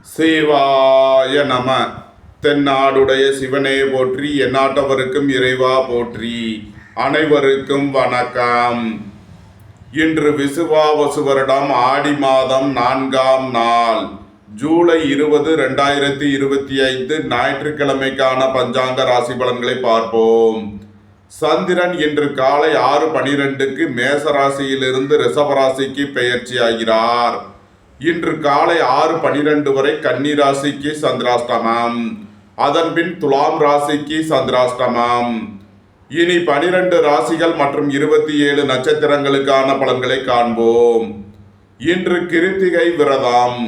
சிவாய நம. தென்னாடுடைய சிவனே போற்றி, எந்நாட்டவருக்கும் இறைவா போற்றி. அனைவருக்கும் வணக்கம். இன்று விசுவாவசு வருடம் ஆடி மாதம் 4ஆம் நாள், ஜூலை 20, 2025 ஞாயிற்றுக்கிழமைக்கான பஞ்சாங்க ராசி பலன்களை பார்ப்போம். சந்திரன் இன்று காலை 6:12 மேசராசியிலிருந்து ரிஷபராசிக்கு பெயர்ச்சியாகிறார். இன்று காலை 6:12 வரை கன்னி ராசிக்கு சந்திராஷ்டமம், அதன்பின் துலாம் ராசிக்கு சந்திராஷ்டமம். இனி 12 ராசிகள் மற்றும் 27 நட்சத்திரங்களுக்கான பலன்களை காண்போம். இன்று கிருத்திகை விரதம்.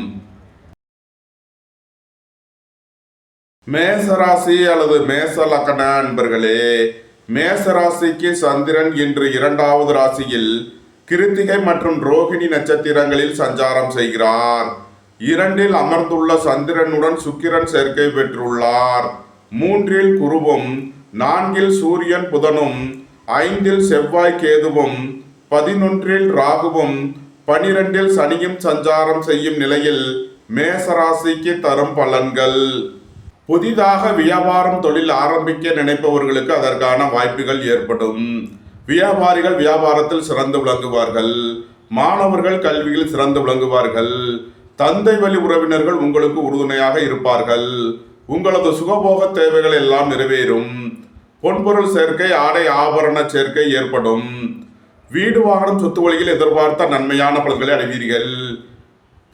மேசராசி அல்லது மேச லக்ன அன்பர்களே, மேசராசிக்கு சந்திரன் இன்று 2வது ராசியில் கிருத்திகை மற்றும் ரோகிணி நட்சத்திரங்களில் சஞ்சாரம் செய்கிறார். 2இல் அமர்ந்துள்ள சந்திரனுடன் சுக்கிரன் சேர்க்கை பெற்றுள்ளார். 3இல் குருவும், 4இல் சூரியன் புதனும், 5இல் செவ்வாய் கேதுவும், 11இல் ராகுவும், 12இல் சனியும் சஞ்சாரம் செய்யும் நிலையில் மேசராசிக்கு தரும் பலன்கள். புதிதாக வியாபாரம் தொழில் ஆரம்பிக்க நினைப்பவர்களுக்கு அதற்கான வாய்ப்புகள் ஏற்படும். வியாபாரிகள் வியாபாரத்தில் சிறந்து விளங்குவார்கள். மாணவர்கள் கல்வியில் சிறந்து விளங்குவார்கள். தந்தை வழி உறவினர்கள் உங்களுக்கு உறுதுணையாக இருப்பார்கள். உங்களது சுகபோக தேவைகள் எல்லாம் நிறைவேறும். பொன்பொருள் சேர்க்கை, ஆடை ஆபரண சேர்க்கை ஏற்படும். வீடு வாகனம் சொத்து வழியில் எதிர்பார்த்த நன்மையான பலன்களை அடைவீர்கள்.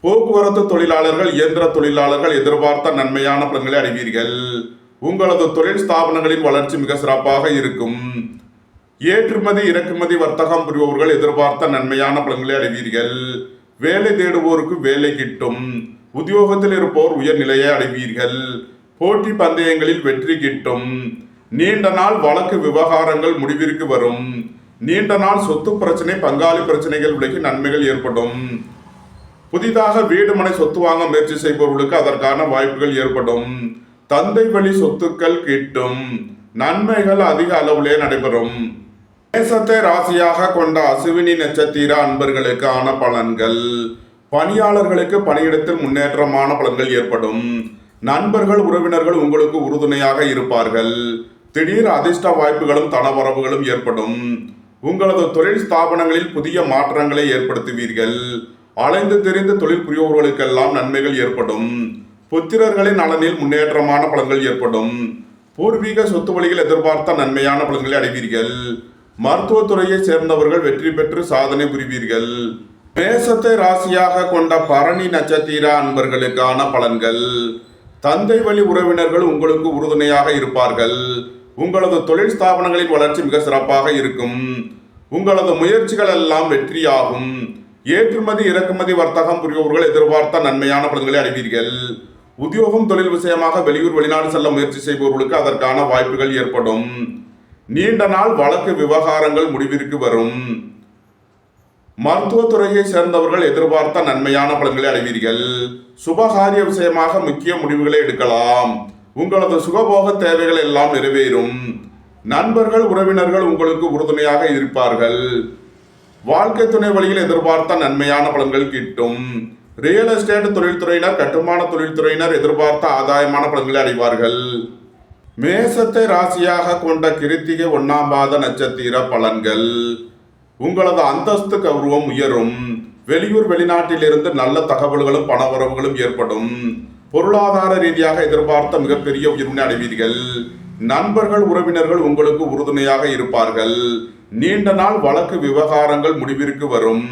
போக்குவரத்து தொழிலாளர்கள், இயந்திர தொழிலாளர்கள் எதிர்பார்த்த நன்மையான பலன்களை அடைவீர்கள். உங்களது தொழில் ஸ்தாபனங்களின் வளர்ச்சி மிக சிறப்பாக இருக்கும். ஏற்றுமதி இறக்குமதி வர்த்தகம் புரிபவர்கள் எதிர்பார்த்த நன்மையான பலன்களை அடைவீர்கள். வேலை தேடுவோருக்கு வேலை கிட்டும். உத்தியோகத்தில் இருப்போர் உயர்நிலையை அடைவீர்கள். போட்டி பந்தயங்களில் வெற்றி கிட்டும். நீண்ட நாள் வழக்கு விவகாரங்கள் முடிவிற்கு வரும். நீண்ட நாள் சொத்து பிரச்சனை, பங்காளி பிரச்சனைகள் விலகி நன்மைகள் ஏற்படும். புதிதாக வீடு மனை சொத்து வாங்க முயற்சி செய்பவர்களுக்கு அதற்கான வாய்ப்புகள் ஏற்படும். தந்தை வழி சொத்துக்கள் கிட்டும். நன்மைகள் அதிக அளவிலே நடைபெறும். மேசத்தை ராசியாக கொண்ட அசுவினி நட்சத்திர அன்பர்களுக்கான பலன்கள். பணியாளர்களுக்கு பணியிடத்தில் முன்னேற்றமான பலன்கள் ஏற்படும். நண்பர்கள் உறவினர்கள் உங்களுக்கு உறுதுணையாக இருப்பார்கள். திடீர் அதிர்ஷ்ட வாய்ப்புகளும் தனவரவுகளும் ஏற்படும். உங்களது தொழில் ஸ்தாபனங்களில் புதிய மாற்றங்களை ஏற்படுத்துவீர்கள். அலைந்து தெரிந்து தொழில் புரியோர்களுக்கெல்லாம் நன்மைகள் ஏற்படும். புத்திரர்களின் நலனில் முன்னேற்றமான பலன்கள் ஏற்படும். பூர்வீக சொத்து வழியில் எதிர்பார்த்த நன்மையான பலன்களை அடைவீர்கள். மருத்துவத்துறையை சேர்ந்தவர்கள் வெற்றி பெற்று சாதனை புரிவீர்கள். மேசத்தை ராசியாக கொண்ட பரணி நட்சத்திர அன்பர்களுக்கான பலன்கள். தந்தை வழி உறவினர்கள் உங்களுக்கு உறுதுணையாக இருப்பார்கள். உங்களது தொழில் ஸ்தாபனங்களின் வளர்ச்சி மிக சிறப்பாக இருக்கும். உங்களது முயற்சிகள் எல்லாம் வெற்றியாகும். ஏற்றுமதி இறக்குமதி வர்த்தகம் புரிபவர்கள் எதிர்பார்த்த நன்மையான பலன்களை அடைவீர்கள். உத்தியோகம் தொழில் விஷயமாக வெளியூர் வெளிநாடு செல்ல முயற்சி செய்பவர்களுக்கு அதற்கான வாய்ப்புகள் ஏற்படும். நீண்ட நாள் வழக்கு விவகாரங்கள் முடிவிற்கு வரும். மருத்துவத்துறையை சேர்ந்தவர்கள் எதிர்பார்த்த நன்மையான பலன்களை அடைவீர்கள். சுபகாரிய விஷயமாக முக்கிய முடிவுகளை எடுக்கலாம். உங்களது சுகபோக தேவைகள் எல்லாம் நிறைவேறும். நண்பர்கள் உறவினர்கள் உங்களுக்கு உறுதுணையாக இருப்பார்கள். வாழ்க்கை துணை வழியில் எதிர்பார்த்த நன்மையான பலன்கள் கிட்டும். ரியல் எஸ்டேட் தொழில்துறையினர், கட்டுமான தொழில்துறையினர் எதிர்பார்த்த ஆதாயமான பலன்களை அடைவார்கள். மேசத்தை ராசியாக கொண்ட கிருத்திகை 1ஆம் பாத நட்சத்திர பலன்கள். உங்களது அந்தஸ்து கௌரவம் உயரும். வெளியூர் வெளிநாட்டிலிருந்து நல்ல தகவல்களும் பணவரவுகளும் ஏற்படும். பொருளாதார ரீதியாக எதிர்பார்த்த மிகப்பெரிய உயர்வினை அடைவீர்கள். நண்பர்கள் உறவினர்கள் உங்களுக்கு உறுதுணையாக இருப்பார்கள். நீண்ட நாள் வழக்கு விவகாரங்கள் முடிவிற்கு வரும்.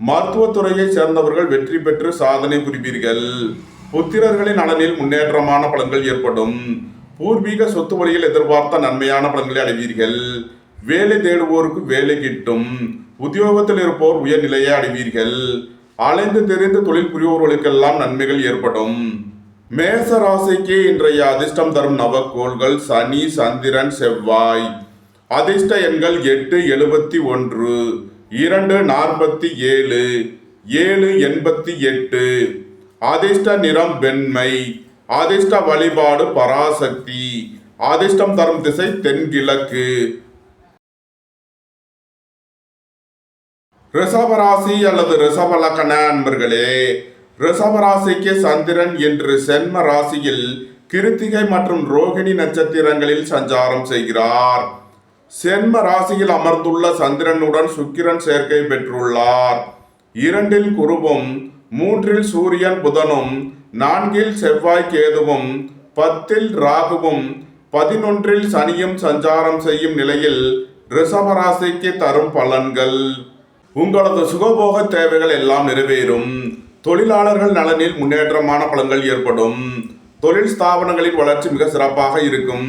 மருத்துவத்துறையை சேர்ந்தவர்கள் வெற்றி பெற்று சாதனை புரிவீர்கள். புத்திரர்களின் நலனில் முன்னேற்றமான பலன்கள் ஏற்படும். பூர்வீக சொத்து வழியில் எதிர்பார்த்த நன்மையான பலன்களை அடைவீர்கள். வேலை தேடுவோருக்கு வேலை கிட்டும். உத்தியோகத்தில் இருப்போர் உயர்நிலையை அடைவீர்கள். அலைந்து தெரிந்து தொழில் புரிவோர்களுக்கெல்லாம் நன்மைகள் ஏற்படும். மேச ராசிக்கு இன்றைய அதிர்ஷ்டம் தரும் நவக்கோள்கள் சனி, சந்திரன், செவ்வாய். அதிர்ஷ்ட எண்கள் 8, 71, 2, 47, 7, 88. அதிர்ஷ்ட நிறம் வெண்மை. அதிர்ஷ்ட வழிபாடு பராசக்தி. அதிர்ஷ்டம் தரும் திசை தென்கிழக்கு. ரிஷபராசி அல்லது ரிஷப லக்ன அன்பர்களே, ரிஷபராசிக்கு சந்திரன் என்று சென்ம ராசியில் கிருத்திகை மற்றும் ரோகிணி நட்சத்திரங்களில் சஞ்சாரம் செய்கிறார். சென்ம ராசியில் அமர்ந்துள்ள சந்திரனுடன் சுக்கிரன் சேர்க்கை பெற்றுள்ளார். 2இல் குருவும், 3இல் சூரியன் புதனும், 4இல் செவ்வாய் கேதுவும், 10இல் ராகுவும், 11இல் சனியும் சஞ்சாரம் செய்யும் நிலையில் ரிஷபராசிக்கு தரும் பலன்கள். உங்களது சுகபோக தேவைகள் எல்லாம் நிறைவேறும். தொழிலாளர்கள் நலனில் முன்னேற்றமான பலன்கள் ஏற்படும். தொழில் ஸ்தாபனங்களின் வளர்ச்சி மிக சிறப்பாக இருக்கும்.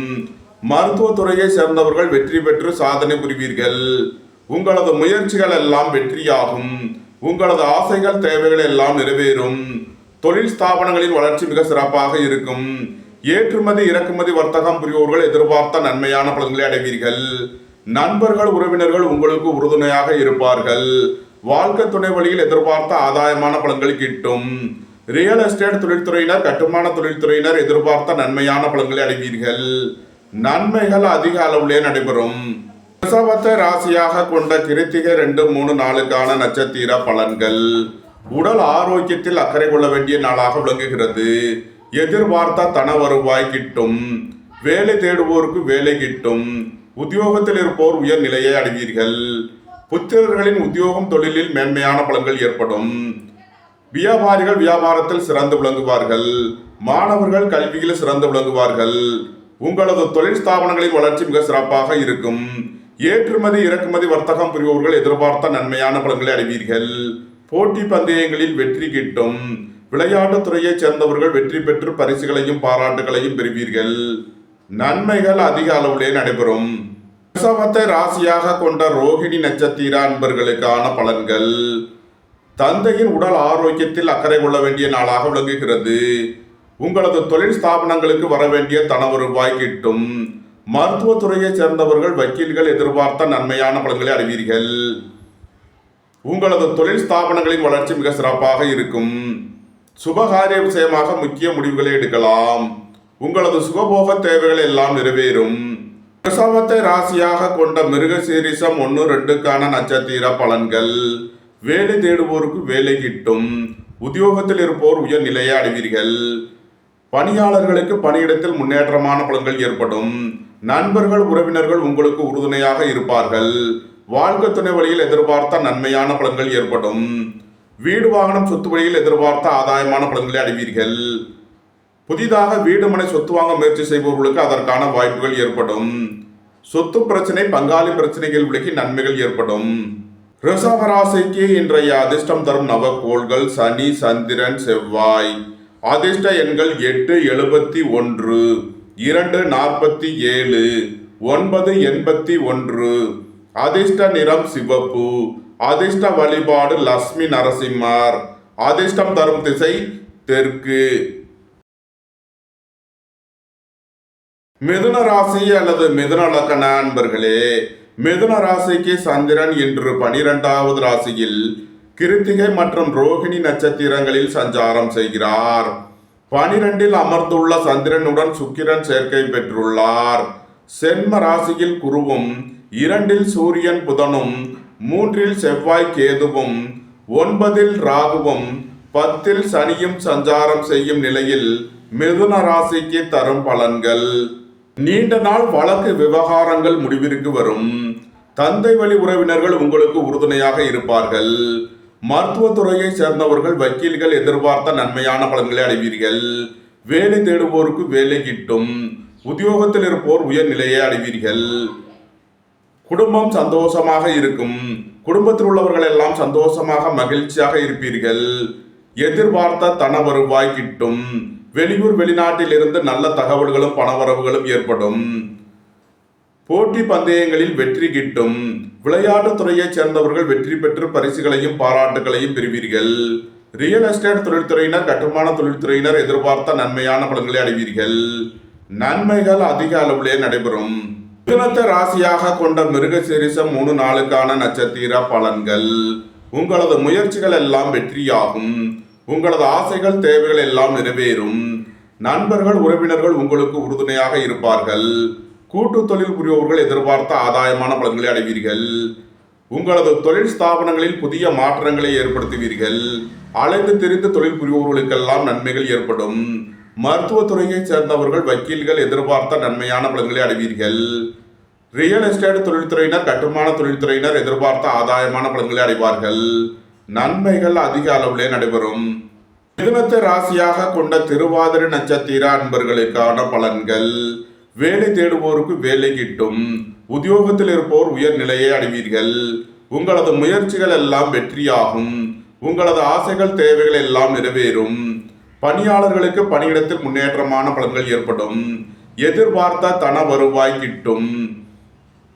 மருத்துவத்துறையை சேர்ந்தவர்கள் வெற்றி பெற்று சாதனை புரிவீர்கள். உங்களது முயற்சிகள் எல்லாம் வெற்றியாகும். உங்களது ஆசைகள் தேவைகள் எல்லாம் நிறைவேறும். தொழில் ஸ்தாபனங்களின் வளர்ச்சி மிக சிறப்பாக இருக்கும். ஏற்றுமதி இறக்குமதி வர்த்தகம் புரிவோர்கள் எதிர்பார்த்த நன்மையான பலன்களை அடைவீர்கள். நண்பர்கள் உறவினர்கள் உங்களுக்கு உறுதுணையாக இருப்பார்கள். வாழ்க்கை துணை வழியில் எதிர்பார்த்த ஆதாயமான பலன்கள் கிட்டும். ரியல் எஸ்டேட் தொழில்துறையினர், கட்டுமான தொழில்துறையினர் எதிர்பார்த்த நன்மையான பலன்களை அடைவீர்கள். நன்மைகள் அதிக அளவிலே நடைபெறும். ரிஷபத்தை ராசியாக கொண்ட கிருத்திகை 2, 3 நாளுக்கான நட்சத்திர பலன்கள். உடல் ஆரோக்கியத்தில் அக்கறை கொள்ள வேண்டிய நாளாக விளங்குகிறது. எதிர்பார்த்த தன வருவாய் கிட்டும். வேலை தேடுவோருக்கு வேலை கிட்டும். உத்தியோகத்தில் இருப்போர் உயர் நிலையை அடைவீர்கள். புத்திரர்களின் உத்தியோகம் தொழிலில் மேன்மையான பலன்கள் ஏற்படும். வியாபாரிகள் வியாபாரத்தில் சிறந்து விளங்குவார்கள். மாணவர்கள் கல்வியில் சிறந்து விளங்குவார்கள். உங்களது தொழில் ஸ்தாபனங்களின் வளர்ச்சி மிக சிறப்பாக இருக்கும். ஏற்றுமதி இறக்குமதி வர்த்தகம் புரிபவர்கள் எதிர்பார்த்த நன்மையான பலன்களை அடைவீர்கள். போட்டி பந்தயங்களில் வெற்றி கிட்டும். விளையாட்டுத் துறையைச் சேர்ந்தவர்கள் வெற்றி பெற்று பரிசுகளையும் பாராட்டுகளையும் பெறுவீர்கள். நன்மைகள் அதிக அளவிலே நடைபெறும். ரிஷபத்தை ராசியாக கொண்ட ரோகிணி நட்சத்திர அன்பர்களுக்கான பலன்கள். தந்தையின் உடல் ஆரோக்கியத்தில் அக்கறை கொள்ள வேண்டிய நாளாக விளங்குகிறது. உங்களது தொழில் ஸ்தாபனங்களுக்கு வர வேண்டிய தன வருவாய் கிட்டும். மருத்துவத்துறையைச் சேர்ந்தவர்கள் வக்கீல்கள் எதிர்பார்த்த நன்மையான பலன்களை அடைவீர்கள். உங்களது தொழில் ஸ்தாபனங்களின் வளர்ச்சி மிக சிறப்பாக இருக்கும். சுபகாரிய விஷயமாக முக்கிய முடிவுகளை எடுக்கலாம். உங்களது சுகபோக தேவைகள் எல்லாம் நிறைவேறும். ரிஷபத்தை ராசியாக கொண்ட மிருகசீரிஷம் 1, 2க்கான நட்சத்திர பலன்கள். வேலை தேடுவோருக்கு வேலை கிட்டும். உத்தியோகத்தில் இருப்போர் உயர் நிலையை அடைவீர்கள். பணியாளர்களுக்கு பணியிடத்தில் முன்னேற்றமான பலன்கள் ஏற்படும். நண்பர்கள் உறவினர்கள் உங்களுக்கு உறுதுணையாக இருப்பார்கள். வாழ்க்கை துணை வழியில் எதிர்பார்த்த நன்மையான பலன்கள் ஏற்படும். வீடு வாகனம் சொத்து வழியில் எதிர்பார்த்த ஆதாயமான பலன்களை அடைவீர்கள். புதிதாக வீடு மனை சொத்து வாங்க முயற்சி செய்பவர்களுக்கு அதற்கான வாய்ப்புகள் ஏற்படும். சொத்து பிரச்சனை பங்காளி பிரச்சனைகள் விலகி நன்மைகள் ஏற்படும். ரிஷபராசிக்கு இன்றைய அதிர்ஷ்டம் தரும் நவக்கோள்கள் சனி, சந்திரன், செவ்வாய். அதிர்ஷ்ட எண்கள் 8, 71, 2, 47, 9, 81. அதிர்ஷ்ட நிறம் சிவப்பு. அதிர்ஷ்ட வழிபாடு லட்சுமி நரசிம்மர். அதிர்ஷ்டம் தரும் திசை தெற்கு. மிதுன ராசி அல்லது மிதுன லக்ன அன்பர்களே, மிதுன ராசிக்கு சந்திரன் இன்று 12வது ராசியில் கிருத்திகை மற்றும் ரோகிணி நட்சத்திரங்களில் சஞ்சாரம் செய்கிறார். 12இல் அமர்ந்துள்ள சந்திரனுடன் சுக்கிரன் சேர்க்கை பெற்றுள்ளார். சென்ம ராசியில் குருவும், 2இல் சூரியன் புதனும், 3இல் செவ்வாய் கேதுவும், 9இல் ராகுவும், 10இல் சனியும் சஞ்சாரம் செய்யும் நிலையில் மிதுன ராசிக்கு தரும் பலன்கள். நீண்ட நாள் வழக்கு விவகாரங்கள் முடிவிற்கு வரும். தந்தை வழி உறவினர்கள் உங்களுக்கு உறுதுணையாக இருப்பார்கள். மருத்துவத்துறையை சேர்ந்தவர்கள் வக்கீல்கள் எதிர்பார்த்த நன்மையான பலன்களை அடைவீர்கள். வேலை தேடுவோருக்கு வேலை கிட்டும். உத்தியோகத்தில் இருப்போர் உயர் நிலையை அடைவீர்கள். குடும்பம் சந்தோஷமாக இருக்கும். குடும்பத்தில் உள்ளவர்கள் எல்லாம் சந்தோஷமாக மகிழ்ச்சியாக இருப்பீர்கள். எதிர்பார்த்த தன வருவாய் கிட்டும். வெளியூர் வெளிநாட்டில் இருந்து நல்ல தகவல்களும் பணவரவுகளும் ஏற்படும். போட்டி பந்தயங்களில் வெற்றி கிட்டும். விளையாட்டுத் துறையைச் சேர்ந்தவர்கள் வெற்றி பெற்று பரிசுகளையும் பாராட்டுகளையும் பெறுவீர்கள். ரியல் எஸ்டேட் தொழில்துறையினர், கட்டுமான தொழில்துறையினர் எதிர்பார்த்த நன்மையான பலன்களை அடைவீர்கள். நன்மைகள் அதிக அளவிலே நடைபெறும். மிதுனத்தை ராசியாக கொண்ட மிருகசீரிஷம் 3 நாளுக்கான நட்சத்திர பலன்கள். உங்களது முயற்சிகள் எல்லாம் வெற்றியாகும். உங்களது ஆசைகள் தேவைகள் எல்லாம் நிறைவேறும். நண்பர்கள் உறவினர்கள் உங்களுக்கு உறுதுணையாக இருப்பார்கள். கூட்டு தொழில் புரிபவர்கள் எதிர்பார்த்த ஆதாயமான பலன்களை அடைவீர்கள். உங்களது தொழில் ஸ்தாபனங்களில் புதிய மாற்றங்களை ஏற்படுத்துவீர்கள். அலைந்து திரிந்து தொழில் புரிபவர்களுக்கெல்லாம் நன்மைகள் ஏற்படும். மருத்துவத்துறையைச் சேர்ந்தவர்கள், வக்கீல்கள் எதிர்பார்த்த நன்மையான பலன்களை அடைவீர்கள். ரியல் எஸ்டேட் தொழில்துறையினர், கட்டுமான தொழில்துறையினர் எதிர்பார்த்த ஆதாயமான பலன்களை அடைவார்கள். நன்மைகள் அதிக அளவிலே நடைபெறும். மிதுனத்தை ராசியாக கொண்ட திருவாதிரை நட்சத்திர அன்பர்களுக்கான பலன்கள். வேலை தேடுவோருக்கு வேலை கிட்டும். உத்தியோகத்தில் இருப்போர் உயர் நிலையை அடைவீர்கள். உங்களது முயற்சிகள் எல்லாம் வெற்றியாகும். உங்களது ஆசைகள், தேவைகள் எல்லாம் நிறைவேறும். பணியாளர்களுக்கு பணியிடத்தில் முன்னேற்றமான பலன்கள் ஏற்படும். எதிர்பார்த்த தன வருவாய் கிட்டும்.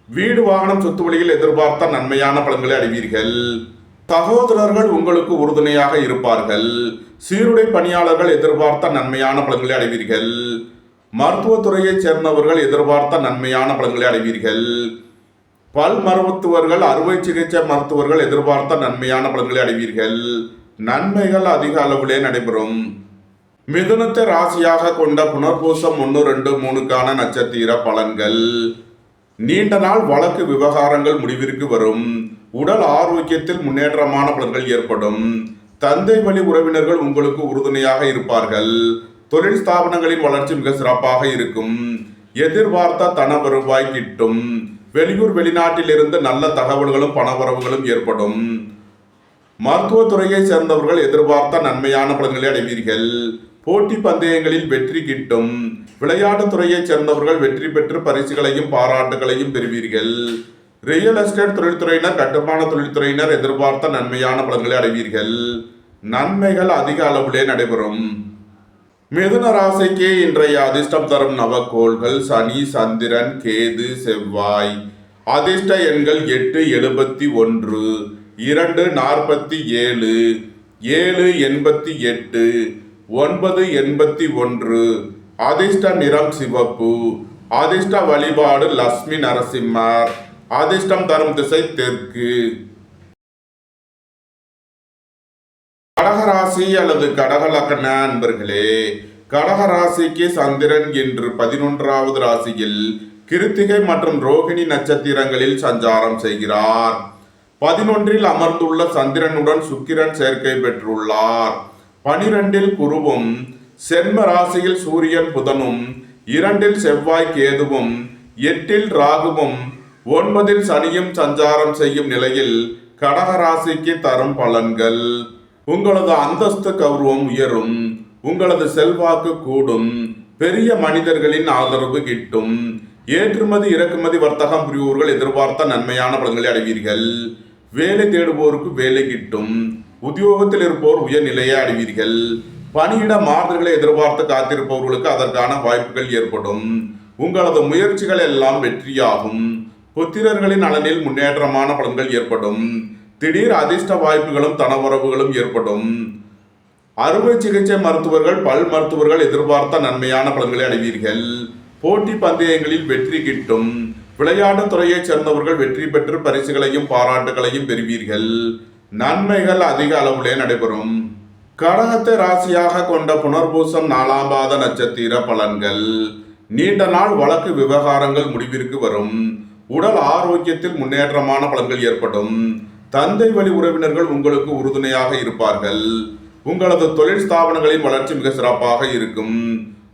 வீடு, வாகனம், சொத்து வழியில் எதிர்பார்த்த நன்மையான பலன்களை அடைவீர்கள். சகோதரர்கள் உங்களுக்கு உறுதுணையாக இருப்பார்கள். சீருடை பணியாளர்கள் எதிர்பார்த்த நன்மையான பலன்களை அடைவீர்கள். மருத்துவத்துறையைச் சேர்ந்தவர்கள் எதிர்பார்த்த நன்மையான பலன்களை அடைவீர்கள். பல் மருத்துவர்கள், அறுவை சிகிச்சை மருத்துவர்கள் எதிர்பார்த்த நன்மையான பலன்களை அடைவீர்கள். நன்மைகள் அதிக அளவிலே நடைபெறும். மிதுனத்தை ராசியாக கொண்ட புனர்பூசம் 1, 2, 3க்கான நட்சத்திர பலன்கள். நீண்ட நாள் வழக்கு விவகாரங்கள் முடிவிற்கு வரும். உடல் ஆரோக்கியத்தில் முன்னேற்றமான பலன்கள் ஏற்படும். தந்தை வழி உறவினர்கள் உங்களுக்கு உறுதுணையாக இருப்பார்கள். தொழில் ஸ்தாபனங்களின் வளர்ச்சி மிக சிறப்பாக இருக்கும். எதிர்பார்த்த தன வருவாய் கிட்டும். வெளியூர், வெளிநாட்டில் இருந்து நல்ல தகவல்களும் பணவரவுகளும் ஏற்படும். மருத்துவத்துறையை சேர்ந்தவர்கள் எதிர்பார்த்த நன்மையான பலன்களை அடைவீர்கள். போட்டி பந்தயங்களில் வெற்றி கிட்டும். விளையாட்டுத் துறையைச் சேர்ந்தவர்கள் வெற்றி பெற்று பரிசுகளையும் பாராட்டுகளையும் பெறுவீர்கள். ரியல் எஸ்டேட் தொழில்துறையினர், கட்டுமான தொழில்துறையினர் எதிர்பார்த்த நன்மையான பலன்களை அடைவீர்கள். நன்மைகள் அதிக அளவிலே நடைபெறும். மிதுன ராசிக்கு இன்றைய அதிர்ஷ்டம் தரும் நவக்கோள்கள் சனி, சந்திரன், கேது, செவ்வாய். அதிர்ஷ்ட எண்கள் 8, 71, 2, 47, 7, 88, 9, 81. அதிர்ஷ்ட நிறம் சிவப்பு. அதிர்ஷ்ட வழிபாடு லட்சுமி நரசிம்மர். அதிர்ஷ்டம் தரும் திசை தெற்கு. கடகராசி அல்லது கடக லக்ன அன்பர்களே, கடகராசிக்கு சந்திரன் இன்று 11வது ராசியில் கிருத்திகை மற்றும் ரோகிணி நட்சத்திரங்களில் சஞ்சாரம் செய்கிறார். 11ல் அமர்ந்துள்ள சந்திரனுடன் சுக்கிரன் சேர்க்கை பெற்றுள்ளார். 12ல் குருவும், சென்ம ராசியில் சூரியன் புதனும், 2ல் செவ்வாய் கேதுவும், 8ல் ராகுவும், 9ல் சனியும் சஞ்சாரம் செய்யும் நிலையில் கடகராசிக்கு தரும் பலன்கள். உங்களது அந்தஸ்து, கௌரவம் உயரும். உங்களது செல்வாக்கு கூடும். பெரிய மனிதர்களின் ஆதரவு கிட்டும். ஏற்றுமதி, இறக்குமதி, வர்த்தகம் புரிவோர்கள் எதிர்பார்த்த நன்மையான பலன்களை அடைவீர்கள். வேலை தேடுவோருக்கு வேலை கிட்டும். உத்தியோகத்தில் இருப்போர் உயர் நிலையை அடைவீர்கள். பணியிட மாறுதல்களை எதிர்பார்த்து காத்திருப்பவர்களுக்கு அதற்கான வாய்ப்புகள் ஏற்படும். உங்களது முயற்சிகள் எல்லாம் வெற்றியாகும். புத்திரர்களின் நலனில் முன்னேற்றமான பலன்கள் ஏற்படும். திடீர் அதிர்ஷ்ட வாய்ப்புகளும் தனவரவுகளும் ஏற்படும். அறுவை சிகிச்சை மருத்துவர்கள், பல் மருத்துவர்கள் எதிர்பார்த்த நன்மையான பலன்களை அடைவீர்கள். போட்டி பந்தயங்களில் வெற்றி கிட்டும். விளையாட்டுத் துறையைச் சேர்ந்தவர்கள் வெற்றி பெற்று பரிசுகளையும் பாராட்டுகளையும் பெறுவீர்கள். நன்மைகள் அதிக அளவிலே நடைபெறும். கடகத்தை ராசியாக கொண்ட புனர்பூசம் 4ஆம் பாத நட்சத்திர பலன்கள். நீண்ட நாள் வழக்கு விவகாரங்கள் முடிவிற்கு வரும். உடல் ஆரோக்கியத்தில் முன்னேற்றமான பலன்கள் ஏற்படும். தந்தை வழி உறவினர்கள் உங்களுக்கு உறுதுணையாக இருப்பார்கள். உங்களது தொழில் ஸ்தாபனங்களின் வளர்ச்சி மிக சிறப்பாக இருக்கும்.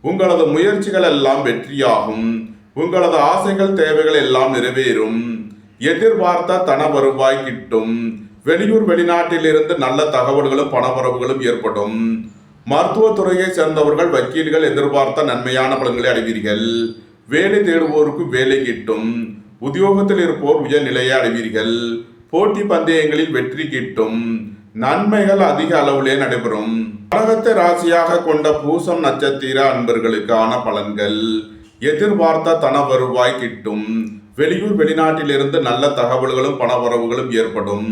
உங்களது முயற்சிகள் எல்லாம் வெற்றியாகும். உங்களது ஆசைகள், தேவைகள் எல்லாம் நிறைவேறும். எதிர்பார்த்த தன வருவாய் கிட்டும். வெளியூர், வெளிநாட்டில் இருந்து நல்ல தகவல்களும் பணவரவுகளும் ஏற்படும். மருத்துவத்துறையை சேர்ந்தவர்கள், வக்கீல்கள் எதிர்பார்த்த நன்மையான பலன்களை அடைவீர்கள். வேலை தேடுவோருக்கு வேலை கிட்டும். உத்தியோகத்தில் இருப்போர் உயர் நிலையை அடைவீர்கள். போட்டி பந்தயங்களில் வெற்றி கிட்டும். நன்மைகள் அதிக அளவிலே நடைபெறும். கடகத்தை ராசியாக கொண்ட பூசம் நட்சத்திர அன்பர்களுக்கான பலன்கள். எதிர்பார்த்த தன வருவாய் கிட்டும். வெளியூர், வெளிநாட்டில் இருந்து நல்ல தகவல்களும் பணவரவுகளும் ஏற்படும்.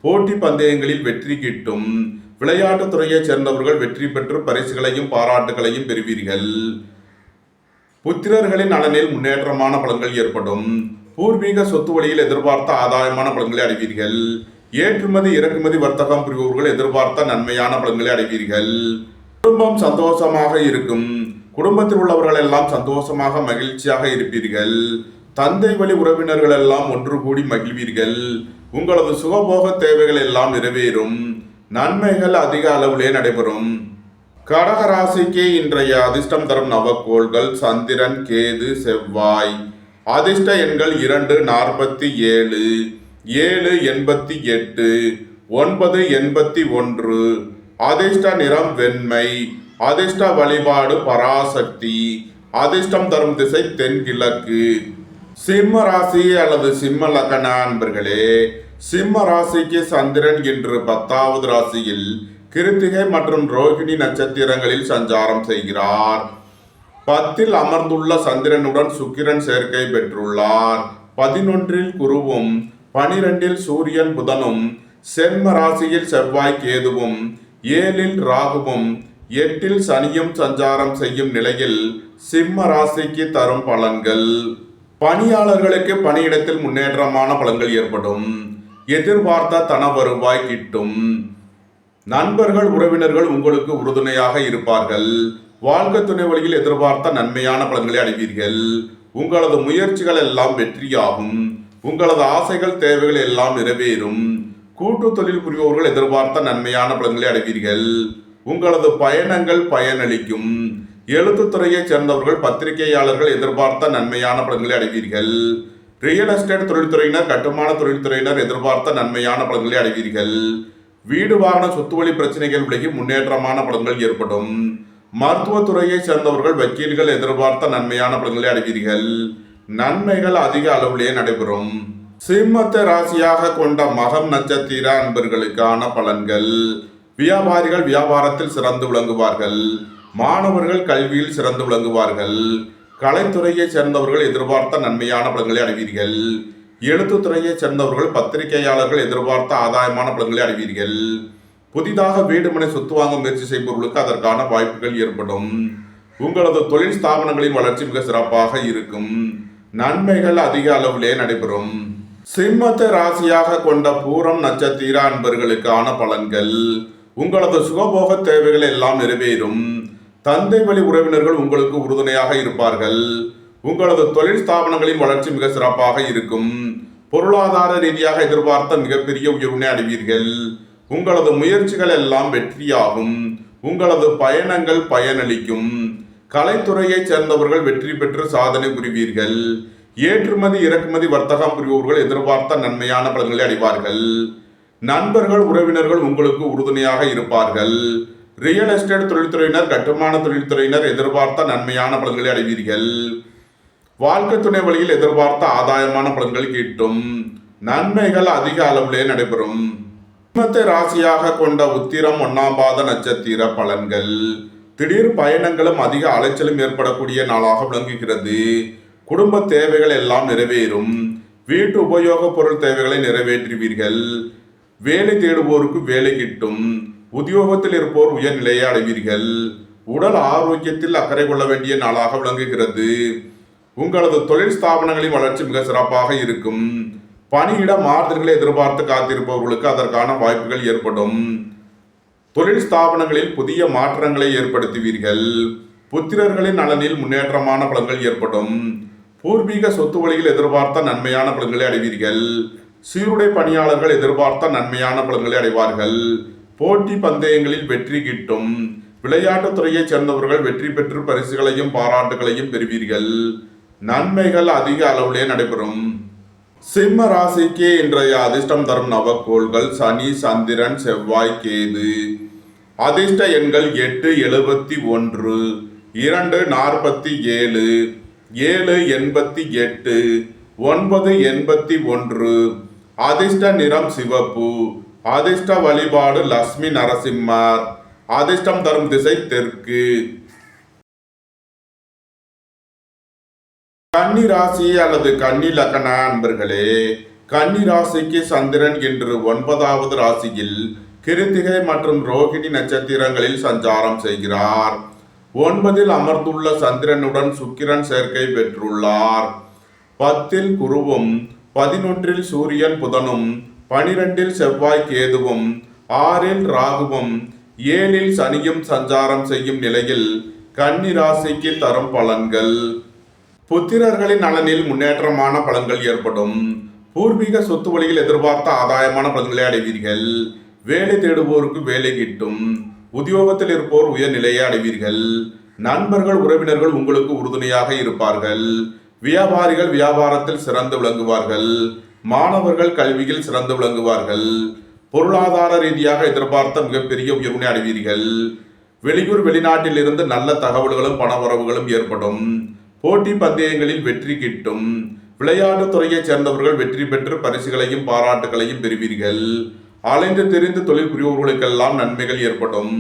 போட்டி பந்தயங்களில் வெற்றி கிட்டும். விளையாட்டுத் துறையைச் சேர்ந்தவர்கள் வெற்றி பெற்று பரிசுகளையும் பாராட்டுகளையும் பெறுவீர்கள். புத்திரர்களின் நலனில் முன்னேற்றமான பலன்கள் ஏற்படும். பூர்வீக சொத்து வழியில் எதிர்பார்த்த ஆதாயமான பலன்களை அடைவீர்கள். ஏற்றுமதி, இறக்குமதி, வர்த்தகம் புரிபவர்கள் எதிர்பார்த்த நன்மையான பலன்களை அடைவீர்கள். குடும்பம் சந்தோஷமாக இருக்கும். குடும்பத்தில் உள்ளவர்கள் எல்லாம் சந்தோஷமாக மகிழ்ச்சியாக இருப்பீர்கள். தந்தை வழி உறவினர்கள் எல்லாம் ஒன்று கூடி மகிழ்வீர்கள். உங்களது சுகபோக தேவைகள் எல்லாம் நிறைவேறும். நன்மைகள் அதிக அளவிலே நடைபெறும். கடக ராசிக்கு இன்றைய அதிர்ஷ்டம் தரும் நவக்கோள்கள் சந்திரன், கேது, செவ்வாய். அதிர்ஷ்ட எண்கள் 2, 47, 7, 88, 9, 81. அதிர்ஷ்ட நிறம் வெண்மை. அதிர்ஷ்ட வழிபாடு பராசக்தி. அதிர்ஷ்டம் தரும் திசை தென்கிழக்கு. சிம்ம ராசி அல்லது சிம்ம லக்ன அன்பர்களே, சிம்ம ராசிக்கு சந்திரன் இன்று 10வது ராசியில் கிருத்திகை மற்றும் ரோகிணி நட்சத்திரங்களில் சஞ்சாரம் செய்கிறார். 10ல் அமர்ந்துள்ள சந்திரனுடன் சுக்கிரன் சேர்க்கை பெற்றுள்ளார். 11ல் குருவும் 12ல் சூரியன் புதனும் செம்ம ராசியில் செவ்வாய் கேதுவும் 7ல் ராகுவும் 8ல் சனியும் சஞ்சாரம் செய்யும் நிலையில் சிம்ம ராசிக்கு தரும் பலன்கள். பணியாளர்களுக்கு பணியிடத்தில் முன்னேற்றமான பலன்கள் ஏற்படும். எதிர்பார்த்த தன வருவாய் கிட்டும். நண்பர்கள் உறவினர்கள் உங்களுக்கு உறுதுணையாக இருப்பார்கள். வாழ்க்கை துணை வழியில் எதிர்பார்த்த நன்மையான பலன்களை அடைவீர்கள். உங்களது முயற்சிகள் எல்லாம் வெற்றியாகும். உங்களது ஆசைகள் தேவைகள் எல்லாம் நிறைவேறும். கூட்டு தொழில் புரிபவர்கள் எதிர்பார்த்த நன்மையான பலன்களை அடைவீர்கள். உங்களது பயணங்கள் பயனளிக்கும். எழுத்துத்துறையைச் சேர்ந்தவர்கள் பத்திரிகையாளர்கள் எதிர்பார்த்த நன்மையான பலன்களை அடைவீர்கள். ரியல் எஸ்டேட் தொழில்துறையினர் கட்டுமான தொழில்துறையினர் எதிர்பார்த்த நன்மையான பலன்களை அடைவீர்கள். வீடு வாகன சொத்து வழி பிரச்சனைகள் விலகி முன்னேற்றமான பலன்கள் ஏற்படும். மருத்துவத்துறையை சேர்ந்தவர்கள் வக்கீல்கள் எதிர்பார்த்த நன்மையான பலன்களை அடைவீர்கள். நன்மைகள் அதிக அளவிலே நடைபெறும். சிம்மத்தை ராசியாக கொண்ட மகம் நட்சத்திர அன்பர்களுக்கான பலன்கள். வியாபாரிகள் வியாபாரத்தில் சிறந்து விளங்குவார்கள். மாணவர்கள் கல்வியில் சிறந்து விளங்குவார்கள். கலைத்துறையை சேர்ந்தவர்கள் எதிர்பார்த்த நன்மையான பலன்களை அடைவீர்கள். எழுத்துத்துறையை சேர்ந்தவர்கள் பத்திரிகையாளர்கள் எதிர்பார்த்த ஆதாயமான பலன்களை அடைவீர்கள். புதிதாக வீடு மனை சொத்து வாங்க முயற்சி செய்பவர்களுக்கு அதற்கான வாய்ப்புகள் ஏற்படும். உங்களது தொழில் ஸ்தாபனங்களின் வளர்ச்சி மிக சிறப்பாக இருக்கும். நன்மைகள் அதிக அளவிலே நடைபெறும். சிம்மத்தை ராசியாக கொண்ட பூரம் நட்சத்திர அன்பர்களுக்கான பலன்கள். உங்களது சுகபோக தேவைகள் எல்லாம் நிறைவேறும். தந்தை வழி உறவினர்கள் உங்களுக்கு உறுதுணையாக இருப்பார்கள். உங்களது தொழில் ஸ்தாபனங்களின் வளர்ச்சி மிக சிறப்பாக இருக்கும். பொருளாதார ரீதியாக எதிர்பார்த்த மிகப்பெரிய உயர்வினை அடைவீர்கள். உங்களது முயற்சிகள் எல்லாம் வெற்றியாகும். உங்களது பயணங்கள் பயனளிக்கும். கலைத்துறையைச் சேர்ந்தவர்கள் வெற்றி பெற்று சாதனை புரிவீர்கள். ஏற்றுமதி இறக்குமதி வர்த்தகம் புரிபவர்கள் எதிர்பார்த்த நன்மையான பலன்களை அடைவார்கள். நண்பர்கள் உறவினர்கள் உங்களுக்கு உறுதுணையாக இருப்பார்கள். ரியல் எஸ்டேட் தொழில்துறையினர் கட்டுமான தொழில்துறையினர் எதிர்பார்த்த நன்மையான பலன்களை அடைவீர்கள். வாழ்க்கை துணை வழியில் எதிர்பார்த்த ஆதாயமான பலன்கள் கிட்டும். நன்மைகள் அதிக அளவிலே நடைபெறும். சிம்மத்தை ராசியாக கொண்ட உத்திரம் 1ஆம் பாத நட்சத்திர பலன்கள். திடீர் பயணங்களும் அதிக அலைச்சலும் ஏற்படக்கூடிய நாளாக விளங்குகிறது. குடும்ப தேவைகள் எல்லாம் நிறைவேறும். வீட்டு உபயோக பொருள் தேவைகளை நிறைவேற்றுவீர்கள். வேலை தேடுவோருக்கு வேலை கிட்டும். உத்தியோகத்தில் இருப்போர் உயர்நிலையை அடைவீர்கள். உடல் ஆரோக்கியத்தில் அக்கறை கொள்ள வேண்டிய நாளாக விளங்குகிறது. உங்களது தொழில் ஸ்தாபனங்களின் வளர்ச்சி மிக சிறப்பாக இருக்கும். பணியிட மாறுதல்களை எதிர்பார்த்து காத்திருப்பவர்களுக்கு அதற்கான வாய்ப்புகள் ஏற்படும். தொழில் ஸ்தாபனங்களில் புதிய மாற்றங்களை ஏற்படுத்துவீர்கள். புத்திரர்களின் நலனில் முன்னேற்றமான பலன்கள் ஏற்படும். பூர்வீக சொத்து வழியில் எதிர்பார்த்த நன்மையான பலன்களை அடைவீர்கள். சீருடை பணியாளர்கள் எதிர்பார்த்த நன்மையான பலன்களை அடைவார்கள். போட்டி பந்தயங்களில் வெற்றி கிட்டும். விளையாட்டுத் துறையைச் சேர்ந்தவர்கள் வெற்றி பெற்று பரிசுகளையும் பாராட்டுகளையும் பெறுவீர்கள். நன்மைகள் அதிக அளவிலே நடைபெறும். சிம்ம ராசிக்கு இன்றைய அதிர்ஷ்டம் தரும் நவக்கோள்கள் சனி, சந்திரன், செவ்வாய், கேது. அதிர்ஷ்ட எண்கள் 8, 71, 2, 47, 7, 88, 9, 81. அதிர்ஷ்ட நிறம் சிவப்பு. அதிர்ஷ்ட வழிபாடு லட்சுமி நரசிம்மர். அதிர்ஷ்டம் தரும் திசை தெற்கு. கன்னி ராசி அல்லது கன்னி லக்ன அன்பர்களே, கன்னி ராசிக்கு சந்திரன் இன்று 9வது ராசியில் கிருத்திகை மற்றும் ரோகிணி நட்சத்திரங்களில் சஞ்சாரம் செய்கிறார். 9ல் அமர்ந்துள்ள சந்திரனுடன் சுக்கிரன் சேர்க்கை பெற்றுள்ளார். 10ல் குருவும் 11ல் சூரியன் புதனும் 12ல் செவ்வாய் கேதுவும் 6ல் ராகுவும் 7ல் சனியும் சஞ்சாரம் செய்யும் நிலையில் கன்னி ராசிக்கு தரும் பலன்கள். புத்திரர்களின் நலனில் முன்னேற்றமான பலன்கள் ஏற்படும். பூர்வீக சொத்து வழியில் எதிர்பார்த்த ஆதாயமான பலன்களை அடைவீர்கள். வேலை தேடுவோருக்கு வேலை கிட்டும். உத்தியோகத்தில் இருப்போர் உயர்நிலையை அடைவீர்கள். நண்பர்கள் உறவினர்கள் உங்களுக்கு உறுதுணையாக இருப்பார்கள். வியாபாரிகள் வியாபாரத்தில் சிறந்து விளங்குவார்கள். மாணவர்கள் கல்வியில் சிறந்து விளங்குவார்கள். பொருளாதார ரீதியாக எதிர்பார்த்த மிகப்பெரிய உயர்வினை அடைவீர்கள். வெளியூர் வெளிநாட்டில் இருந்து நல்ல தகவல்களும் பணவரவுகளும் ஏற்படும். போட்டி பந்தயங்களில் வெற்றி கிட்டும். விளையாட்டுத் துறையைச் சேர்ந்தவர்கள் வெற்றி பெற்று பரிசுகளையும் பாராட்டுகளையும் பெறுவீர்கள். அலைந்து தெரிந்து தொழில் புரிவோர்களுக்கெல்லாம் நன்மைகள் ஏற்படும்.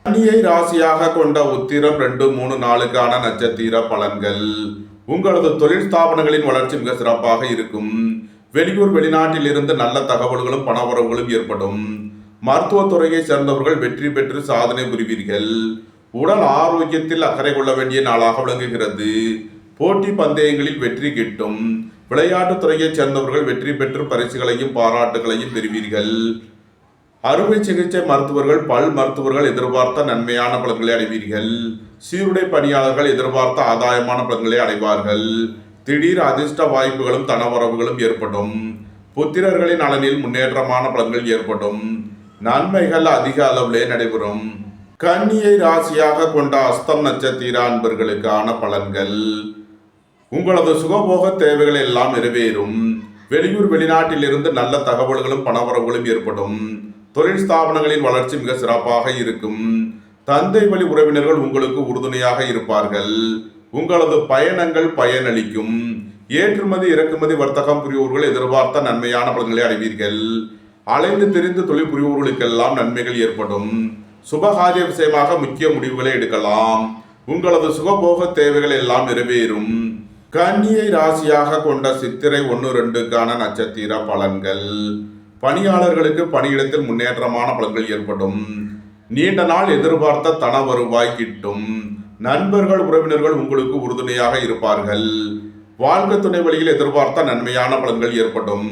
கன்னியை ராசியாக கொண்ட உத்திரம் 2, 3, 4க்கான நட்சத்திர பலன்கள். உங்களது தொழில் ஸ்தாபனங்களின் வளர்ச்சி மிக சிறப்பாக இருக்கும். வெளியூர் வெளிநாட்டில் இருந்து நல்ல தகவல்களும் பணவரவுகளும் ஏற்படும். மருத்துவத்துறையை சேர்ந்தவர்கள் வெற்றி பெற்று சாதனை புரிவீர்கள். உடல் ஆரோக்கியத்தில் அக்கறை கொள்ள வேண்டிய நாளாக விளங்குகிறது. போட்டி பந்தயங்களில் வெற்றி கிட்டும். விளையாட்டுத் துறையைச் சேர்ந்தவர்கள் வெற்றி பெற்று பரிசுகளையும் பாராட்டுகளையும் பெறுவீர்கள். அறுவை சிகிச்சை மருத்துவர்கள் பல் மருத்துவர்கள் எதிர்பார்த்த நன்மையான பலன்களை அடைவீர்கள். சீருடை பணியாளர்கள் எதிர்பார்த்த ஆதாயமான பலன்களை அடைவார்கள். திடீர் அதிர்ஷ்ட வாய்ப்புகளும் தனவரவுகளும் ஏற்படும். புத்திரர்களின் நலனில் முன்னேற்றமான பலன்கள் ஏற்படும். நன்மைகள் அதிக அளவிலே நடைபெறும். கன்னியை ராசியாக கொண்ட அஸ்தம் நட்சத்திர அன்பர்களுக்கான பலன்கள். உங்களது சுகபோக தேவைகள் எல்லாம் நிறைவேறும். வெளியூர் வெளிநாட்டில் இருந்து நல்ல தகவல்களும் பணவரவுகளும் ஏற்படும். தொழில் ஸ்தாபனங்களின் வளர்ச்சி மிக சிறப்பாக இருக்கும். தந்தை வழி உறவினர்கள் உங்களுக்கு உறுதுணையாக இருப்பார்கள். உங்களது பயணங்கள் பயனளிக்கும். ஏற்றுமதி இறக்குமதி வர்த்தகம் புரிவோர்கள் எதிர்பார்த்த நன்மையான பலன்களை அடைவீர்கள். அலைந்து தெரிந்து தொழில் புரிவோர்களுக்கெல்லாம் நன்மைகள் ஏற்படும். சுபகாரிய விஷயமாக முக்கிய முடிவுகளை எடுக்கலாம். உங்களது சுகபோக தேவைகள் எல்லாம் நிறைவேறும். கன்னியை ராசியாக கொண்ட சித்திரை 1, 2க்கான நட்சத்திர பலன்கள். பணியாளர்களுக்கு பணியிடத்தில் முன்னேற்றமான பலன்கள் ஏற்படும். நீண்ட நாள் எதிர்பார்த்த தன வருவாய் கிட்டும். நண்பர்கள் உறவினர்கள் உங்களுக்கு உறுதுணையாக இருப்பார்கள். வாழ்க்கை துணை வழியில் எதிர்பார்த்த நன்மையான பலன்கள் ஏற்படும்.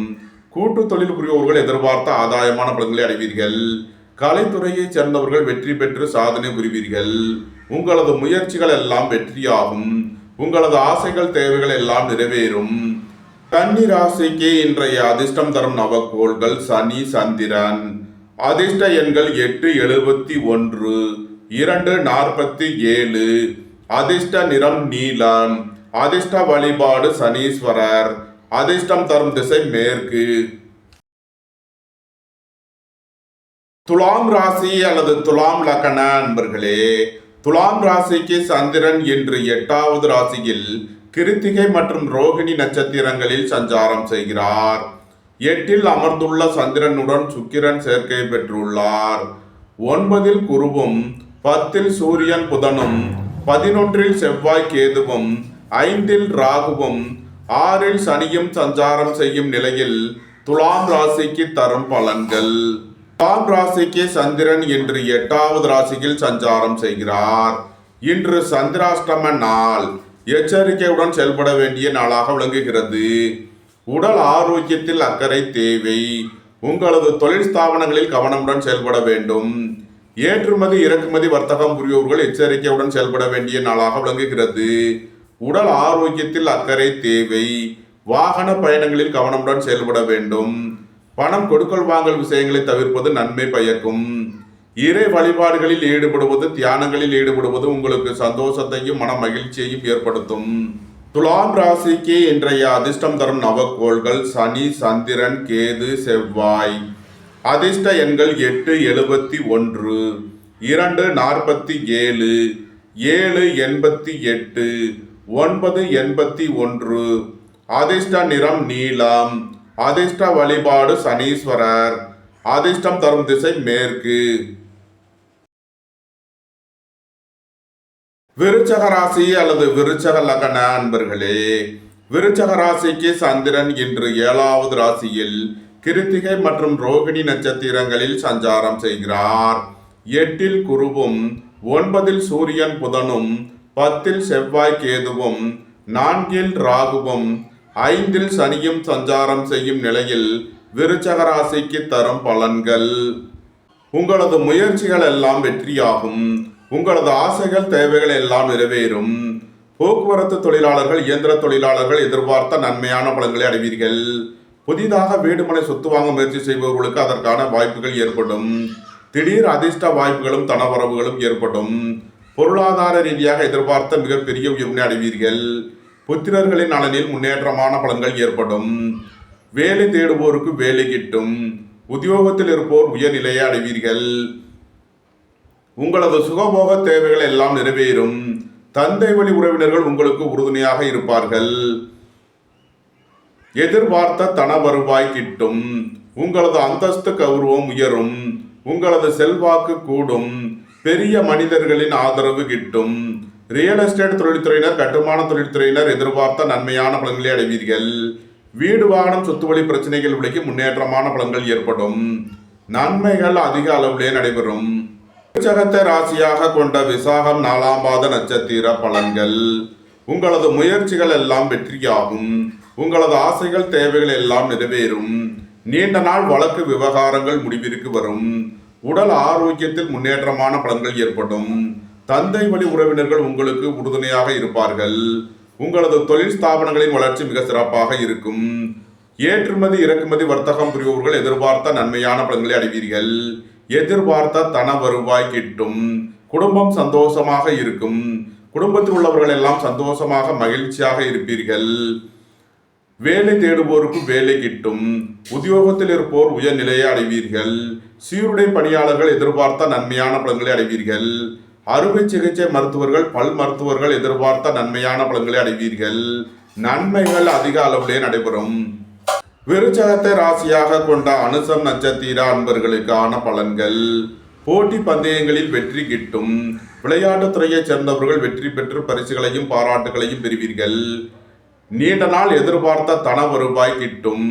கூட்டு தொழில் புரிவோர்கள் எதிர்பார்த்த ஆதாயமான பலன்களை அடைவீர்கள். கலைத்துறையைச் சேர்ந்தவர்கள் வெற்றி பெற்று சாதனை புரிவீர்கள். உங்களது முயற்சிகள் எல்லாம் வெற்றியாகும். உங்களது ஆசைகள் தேவைகள் எல்லாம் நிறைவேறும். கன்னி ராசிக்கு இன்றைய அதிர்ஷ்டம் தரும் நவக்கோள்கள் சனி சந்திரன். அதிர்ஷ்ட எண்கள் 8, 71, 2, 47. அதிர்ஷ்ட நிறம் நீலம். அதிர்ஷ்ட வழிபாடு சனீஸ்வரர். அதிர்ஷ்டம் தரும் திசை மேற்கு. துலாம் ராசி அல்லது துலாம் லக்ன அன்பர்களே, துலாம் ராசிக்கு சந்திரன் இன்று 8வது ராசியில் கிருத்திகை மற்றும் ரோகிணி நட்சத்திரங்களில் சஞ்சாரம் செய்கிறார். 8ல் அமர்ந்துள்ள சந்திரனுடன் சுக்கிரன் சேர்க்கை பெற்றுள்ளார். 9ல் குருவும் 10ல் சூரியன் புதனும் 11ல் செவ்வாய் கேதுவும் 5ல் ராகுவும் 6ல் சனியும் சஞ்சாரம் செய்யும் நிலையில் துலாம் ராசிக்கு தரும் பலன்கள். துலாம் ராசிக்கு சந்திரன் இன்று 8வது ராசியில் சஞ்சாரம் செய்கிறார். இன்று சந்திராஷ்டம நாள். எச்சரிக்கையுடன் செயல்பட வேண்டிய நாளாக விளங்குகிறது. உடல் ஆரோக்கியத்தில் அக்கறை தேவை. உங்களது தொழில் ஸ்தாபனங்களில் கவனமுடன் செயல்பட வேண்டும். ஏற்றுமதி இறக்குமதி வர்த்தகம் புரியோர்கள் எச்சரிக்கையுடன் செயல்பட வேண்டிய நாளாக விளங்குகிறது. உடல் ஆரோக்கியத்தில் அக்கறை தேவை. வாகன பயணங்களில் கவனமுடன் செயல்பட வேண்டும். பணம் கொடுக்கல் வாங்கல் விஷயங்களை தவிர்ப்பது நன்மை பயக்கும். இறை வழிபாடுகளில் ஈடுபடுவது தியானங்களில் ஈடுபடுவது உங்களுக்கு சந்தோஷத்தையும் மன மகிழ்ச்சியையும் ஏற்படுத்தும். துலாம் ராசிக்கு இன்றைய அதிர்ஷ்டம் தரும் நவக்கோள்கள் சனி சந்திரன் கேது செவ்வாய். அதிர்ஷ்ட எண்கள் 8, 71, 2, 47, 7, 88, 9, 81. அதிர்ஷ்ட நிறம் நீலம். அதிர்ஷ்ட வழிபாடு சனீஸ்வரர். அதிர்ஷ்டம் தரும் திசை மேற்கு. விருச்சக ராசி அல்லது விருச்சக லக்ன அன்பர்களே, விருச்சக ராசிக்கு சந்திரன் இன்று 7வது ராசியில் கிருத்திகை மற்றும் ரோகிணி நட்சத்திரங்களில் சஞ்சாரம் செய்கிறார். 8ல் குருவும் 9ல் சூரியன் புதனும் 10ல் செவ்வாய் கேதுவும் 4ல் ராகுவும் 5ல் சனியும் சஞ்சாரம் செய்யும் நிலையில் விருச்சக ராசிக்கு தரும் பலன்கள். உங்களது முயற்சிகள் எல்லாம் வெற்றியாகும். உங்களது ஆசைகள் தேவைகள் எல்லாம் நிறைவேறும். போக்குவரத்து தொழிலாளர்கள் இயந்திர தொழிலாளர்கள் எதிர்பார்த்த நன்மையான பலன்களை அடைவீர்கள். புதிதாக வீடுமனை சொத்து வாங்க முயற்சி செய்பவர்களுக்கு அதற்கான வாய்ப்புகள் ஏற்படும். திடீர் அதிர்ஷ்ட வாய்ப்புகளும் தனவரவுகளும் ஏற்படும். பொருளாதார ரீதியாக எதிர்பார்த்த மிகப்பெரிய உயர்வினை அடைவீர்கள். புத்திரர்களின் நலனில் முன்னேற்றமான பலன்கள் ஏற்படும். வேலை தேடுவோருக்கு வேலை கிட்டும். உத்தியோகத்தில் இருப்போர் உயர்நிலையை அடைவீர்கள். உங்களது சுகபோக தேவைகள் எல்லாம் நிறைவேறும். தந்தை வழி உறவினர்கள் உங்களுக்கு உறுதுணையாக இருப்பார்கள். எதிர்பார்த்த தன வருவாய் கிட்டும். உங்களது அந்தஸ்து கௌரவம் உயரும். உங்களது செல்வாக்கு கூடும். பெரிய மனிதர்களின் ஆதரவு கிட்டும். ரியல் எஸ்டேட் தொழில்துறையினர், கட்டுமான தொழில்துறையினர் எதிர்பார்த்த நன்மையான பலன்களை அடைவீர்கள். வீடு வாகனம் சொத்து வழி பிரச்சனைகள் விலகி முன்னேற்றமான பலன்கள் ஏற்படும். நன்மைகள் அதிக அளவிலே நடைபெறும். விருச்சகத்தை ராசியாக கொண்ட விசாகம் 4ஆம் பாத நட்சத்திர பலன்கள். உங்களது முயற்சிகள் எல்லாம் வெற்றியாகும். உங்களது ஆசைகள் தேவைகள் எல்லாம் நிறைவேறும். நீண்ட நாள் வழக்கு விவகாரங்கள் முடிவிற்கு வரும். உடல் ஆரோக்கியத்தில் முன்னேற்றமான பலன்கள் ஏற்படும். தந்தை வழி உறவினர்கள் உங்களுக்கு உறுதுணையாக இருப்பார்கள். உங்களது தொழில் ஸ்தாபனங்களின் வளர்ச்சி மிக சிறப்பாக இருக்கும். ஏற்றுமதி இறக்குமதி வர்த்தகம் புரிபவர்கள் எதிர்பார்த்த நன்மையான பலன்களை அடைவீர்கள். எதிர்பார்த்த தன வருவாய் கிட்டும். குடும்பம் சந்தோஷமாக இருக்கும். குடும்பத்தில் உள்ளவர்கள் எல்லாம் சந்தோஷமாக மகிழ்ச்சியாக இருப்பீர்கள். வேலை தேடுவோருக்கு வேலை கிட்டும். உத்தியோகத்தில் இருப்போர் உயர்நிலையை அடைவீர்கள். சீருடை பணியாளர்கள் எதிர்பார்த்த நன்மையான பலன்களை அடைவீர்கள். அறுவை சிகிச்சை மருத்துவர்கள், பல் மருத்துவர்கள் எதிர்பார்த்த நன்மையான பலன்களை அடைவீர்கள். நன்மைகள் அதிக அளவிலே நடைபெறும். விருச்சகத்தை ராசியாக கொண்ட அனுசம் நட்சத்திர அன்பர்களுக்கான பலன்கள். போட்டி பந்தயங்களில் வெற்றி கிட்டும். விளையாட்டுத் துறையைச் சேர்ந்தவர்கள் வெற்றி பெற்று பரிசுகளையும் பாராட்டுகளையும் பெறுவீர்கள். நீண்ட நாள் எதிர்பார்த்த தன வருவாய் கிட்டும்.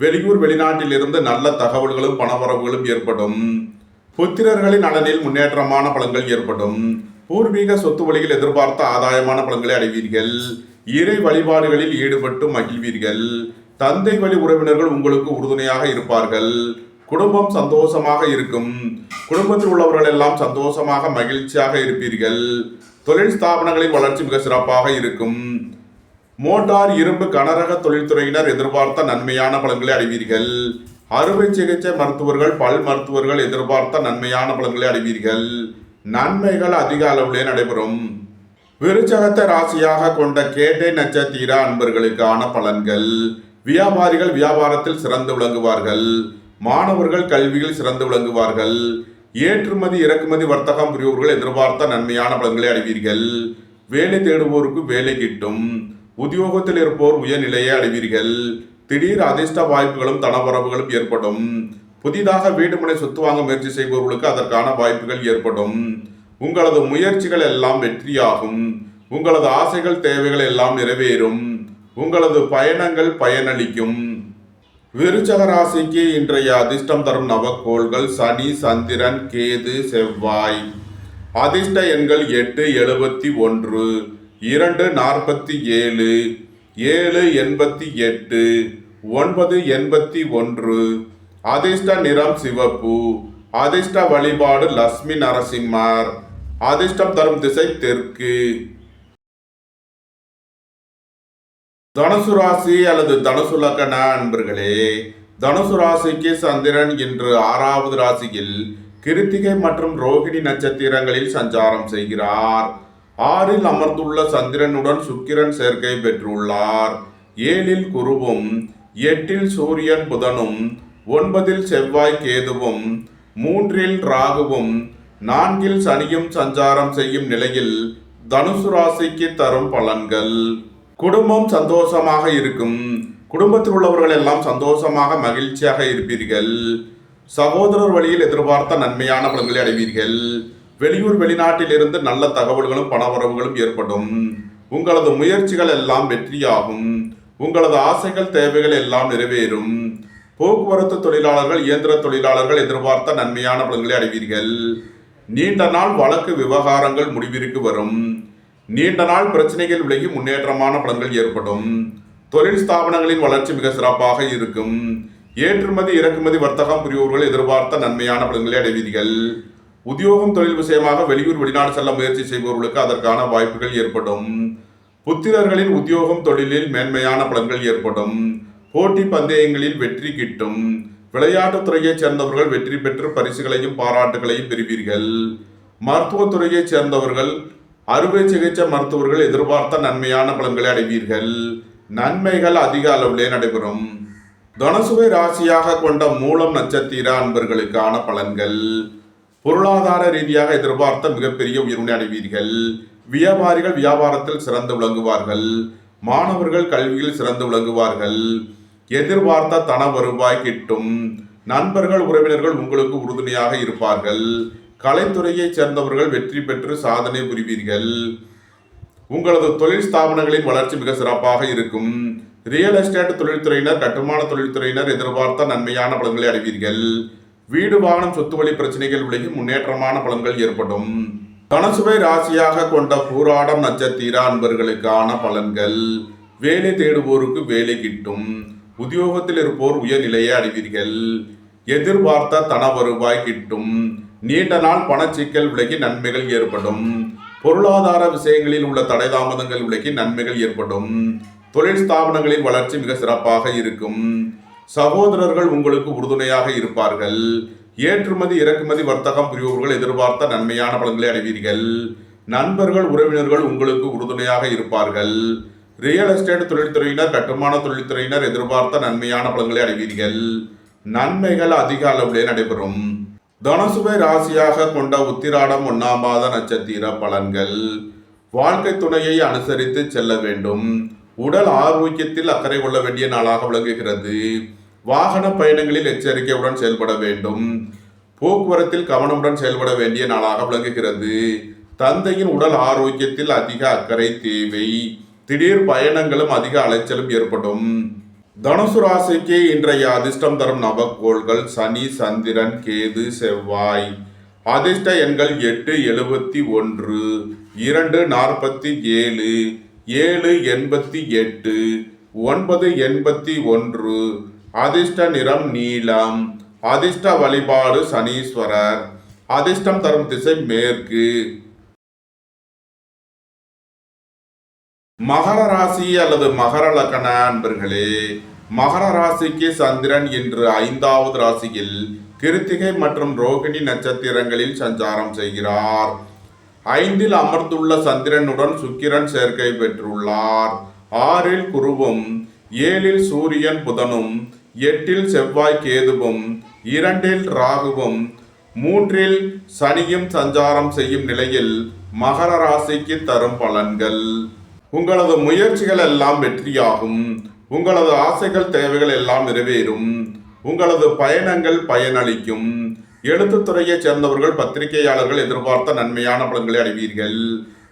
வெளியூர் வெளிநாட்டில் இருந்து நல்ல தகவல்களும் பணவரவுகளும் ஏற்படும். புத்திரர்களின் நலனில் முன்னேற்றமான பலன்கள் ஏற்படும். பூர்வீக சொத்து வழியில் எதிர்பார்த்த ஆதாயமான பலன்களை அடைவீர்கள். இறை வழிபாடுகளில் ஈடுபட்டு மகிழ்வீர்கள். தந்தை வழி உறவினர்கள் உங்களுக்கு உறுதுணையாக இருப்பார்கள். குடும்பம் சந்தோஷமாக இருக்கும். குடும்பத்தில் உள்ளவர்கள் எல்லாம் சந்தோஷமாக மகிழ்ச்சியாக இருப்பீர்கள். தொழில் ஸ்தாபனங்களின் வளர்ச்சி மிக சிறப்பாக இருக்கும். மோட்டார் இரும்பு கனரக தொழில்துறையினர் எதிர்பார்த்த நன்மையான பலன்களை அடைவீர்கள். அறுவை சிகிச்சை மருத்துவர்கள், பல் மருத்துவர்கள் எதிர்பார்த்த நன்மையான பலன்களை அடைவீர்கள். நன்மைகள் அதிக அளவிலே நடைபெறும். விருச்சகத்தை ராசியாக கொண்ட கேட்டை நட்சத்திர அன்பர்களுக்கான பலன்கள். வியாபாரிகள் வியாபாரத்தில் சிறந்து விளங்குவார்கள். மாணவர்கள் கல்வியில் சிறந்து விளங்குவார்கள். ஏற்றுமதி இறக்குமதி வர்த்தகம் புரிவோர்கள் எதிர்பார்த்த நன்மையான பலன்களை அடைவீர்கள். வேலை தேடுவோருக்கு வேலை கிட்டும். உத்தியோகத்தில் இருப்போர் உயர்நிலையை அடைவீர்கள். திடீர் அதிர்ஷ்ட வாய்ப்புகளும் தனவரவுகளும் ஏற்படும். புதிதாக வீடுமனை சொத்து வாங்க முயற்சி செய்பவர்களுக்கு அதற்கான வாய்ப்புகள் ஏற்படும். உங்களது முயற்சிகள் எல்லாம் வெற்றியாகும். உங்களது ஆசைகள் தேவைகள் எல்லாம் நிறைவேறும். உங்களது பயணங்கள் பயனளிக்கும். விருச்சக ராசிக்கு இன்றைய அதிர்ஷ்டம் தரும் நவக்கோள்கள் சனி, சந்திரன், கேது, செவ்வாய். அதிர்ஷ்ட எண்கள் 8, 71, 2, 47, 7, 88, 9, 81. அதிர்ஷ்ட நிறம் சிவப்பு. அதிர்ஷ்ட வழிபாடு லட்சுமி நரசிம்மர். அதிர்ஷ்டம் தரும் திசை தெற்கு. தனுசு ராசி அல்லது தனுசு லக்ன அன்பர்களே, தனுசு ராசிக்கு சந்திரன் இன்று 6வது ராசியில் கிருத்திகை மற்றும் ரோகிணி நட்சத்திரங்களில் சஞ்சாரம் செய்கிறார். 6ல் அமர்ந்துள்ள சந்திரனுடன் சுக்கிரன் சேர்க்கை பெற்றுள்ளார். 7ல் குருவும், 8ல் சூரியன் புதனும், 9ல் செவ்வாய் கேதுவும், 3ல் ராகுவும், 4ல் சனியும் சஞ்சாரம் செய்யும் நிலையில் தனுசு ராசிக்கு தரும் பலன்கள். குடும்பம் சந்தோஷமாக இருக்கும். குடும்பத்தில் உள்ளவர்கள் எல்லாம் சந்தோஷமாக மகிழ்ச்சியாக இருப்பீர்கள். சகோதரர் வழியில் எதிர்பார்த்த நன்மையான பலன்களை அடைவீர்கள். வெளியூர் வெளிநாட்டில் இருந்து நல்ல தகவல்களும் பணவரவுகளும் ஏற்படும். உங்களது முயற்சிகள் எல்லாம் வெற்றியாகும். உங்களது ஆசைகள் தேவைகள் எல்லாம் நிறைவேறும். போக்குவரத்து தொழிலாளர்கள், இயந்திர தொழிலாளர்கள் எதிர்பார்த்த நன்மையான பலன்களை அடைவீர்கள். நீண்ட நாள் வழக்கு விவகாரங்கள் முடிவிற்கு வரும். நீண்ட நாள் பிரச்சனைகள் விலகி முன்னேற்றமான பலன்கள் ஏற்படும். தொழில் ஸ்தாபனங்களின் வளர்ச்சி மிக சிறப்பாக இருக்கும். ஏற்றுமதி இறக்குமதி வர்த்தகம் புரிவோர்கள் எதிர்பார்த்த நன்மையான பலன்களை அடைவீர்கள். உத்தியோகம் தொழில் விஷயமாக வெளியூர் வெளிநாடு செல்ல முயற்சி செய்பவர்களுக்கு அதற்கான வாய்ப்புகள் ஏற்படும். புத்திரர்களின் உத்தியோகம் தொழிலில் மேன்மையான பலன்கள் ஏற்படும். போட்டி பந்தயங்களில் வெற்றி கிட்டும். விளையாட்டுத்துறையைச் சேர்ந்தவர்கள் வெற்றி பெற்று பரிசுகளையும் பாராட்டுகளையும் பெறுவீர்கள். மருத்துவத்துறையைச் சேர்ந்தவர்கள், அறுவை சிகிச்சை மருத்துவர்கள் எதிர்பார்த்த நன்மையான பலன்களை அடைவீர்கள். நன்மைகள் அதிக அளவிலே நடைபெறும். தனுசுவை ராசியாக கொண்ட மூலம் நட்சத்திர அன்பர்களுக்கான பலன்கள். பொருளாதார ரீதியாக எதிர்பார்த்த மிகப்பெரிய உயர்வினை அடைவீர்கள். வியாபாரிகள் வியாபாரத்தில் சிறந்து விளங்குவார்கள். மாணவர்கள் கல்வியில் சிறந்து விளங்குவார்கள். எதிர்பார்த்த தன வருவாய் கிட்டும். நண்பர்கள் உறவினர்கள் உங்களுக்கு உறுதுணையாக இருப்பார்கள். கலைத்துறையைச் சேர்ந்தவர்கள் வெற்றி பெற்று சாதனை புரிவீர்கள். உங்களது தொழில் ஸ்தாபனங்களின் வளர்ச்சி மிக சிறப்பாக இருக்கும். ரியல் எஸ்டேட் தொழில்துறையினர், கட்டுமான தொழில்துறையினர் எதிர்பார்த்த நன்மையான பலன்களை அடைவீர்கள். வீடு வாகனம் சொத்து வழி பிரச்சனைகள் விலகி முன்னேற்றமான பலன்கள் ஏற்படும். தனுசுவை ராசியாக கொண்ட பூராடம் நட்சத்திர அன்பர்களுக்கான பலன்கள். வேலை தேடுவோருக்கு வேலை கிட்டும். உத்தியோகத்தில் இருப்போர் உயர்நிலையை அடைவீர்கள். எதிர்பார்த்த தன வருவாய் கிட்டும். நீண்ட நாள் பணச்சிக்கல் விலகி நன்மைகள் ஏற்படும். பொருளாதார விஷயங்களில் உள்ள தடை தாமதங்கள் விலகி நன்மைகள் ஏற்படும். தொழில் ஸ்தாபனங்களின் வளர்ச்சி மிக சிறப்பாக இருக்கும். சகோதரர்கள் உங்களுக்கு உறுதுணையாக இருப்பார்கள். ஏற்றுமதி இறக்குமதி வர்த்தகம் புரிபவர்கள் எதிர்பார்த்த நன்மையான பலன்களை அடைவீர்கள். நண்பர்கள் உறவினர்கள் உங்களுக்கு உறுதுணையாக இருப்பார்கள். ரியல் எஸ்டேட் தொழில்துறையினர், கட்டுமான தொழில்துறையினர் எதிர்பார்த்த நன்மையான பலன்களை அடைவீர்கள். நன்மைகள் அதிக அளவிலே நடைபெறும். தனுசுவை ராசியாக கொண்ட உத்திராடம் 1ஆம் பாத நட்சத்திர பலன்கள். வாழ்க்கை துணையை அனுசரித்து செல்ல வேண்டும். உடல் ஆரோக்கியத்தில் அக்கறை கொள்ள வேண்டிய நாளாக விளங்குகிறது. வாகன பயணங்களில் எச்சரிக்கையுடன் செயல்பட வேண்டும். போக்குவரத்தில் கவனமுடன் செயல்பட வேண்டிய நாளாக விளங்குகிறது. தந்தையின் உடல் ஆரோக்கியத்தில் அதிக அக்கறை தேவை. திடீர் பயணங்களும் அதிக அலைச்சலும் ஏற்படும். தனுசு ராசிக்கு இன்றைய அதிர்ஷ்டம் தரும் நவக்கோள்கள் சனி, சந்திரன், கேது, செவ்வாய். அதிர்ஷ்ட எண்கள் 8, 71, 2, 47, 7, 88, 9, 81. அதிர்ஷ்ட நிறம் நீலம். அதிர்ஷ்ட வழிபாடு சனீஸ்வரர். அதிர்ஷ்டம் தரும் திசை மேற்கு. மகர ராசி அல்லது மகர லக்ன அன்பர்களே, மகர ராசிக்கு சந்திரன் இன்று 5வது ராசியில் கிருத்திகை மற்றும் ரோகிணி நட்சத்திரங்களில் சஞ்சாரம் செய்கிறார். 5ல் அமர்ந்துள்ள சந்திரனுடன் சுக்கிரன் சேர்க்கை பெற்றுள்ளார். 6ல் குருவும், 7ல் சூரியன் புதனும், 8ல் செவ்வாய் கேதுவும், 2ல் ராகுவும், 3ல் சனியும் சஞ்சாரம் செய்யும் நிலையில் மகர ராசிக்கு தரும் பலன்கள். உங்களது முயற்சிகள் எல்லாம் வெற்றியாகும். உங்களது ஆசைகள் தேவைகள் எல்லாம் நிறைவேறும். உங்களது பயணங்கள் பயனளிக்கும். எழுத்துத்துறையைச் சேர்ந்தவர்கள், பத்திரிகையாளர்கள் எதிர்பார்த்த நன்மையான பலன்களை அடைவீர்கள்.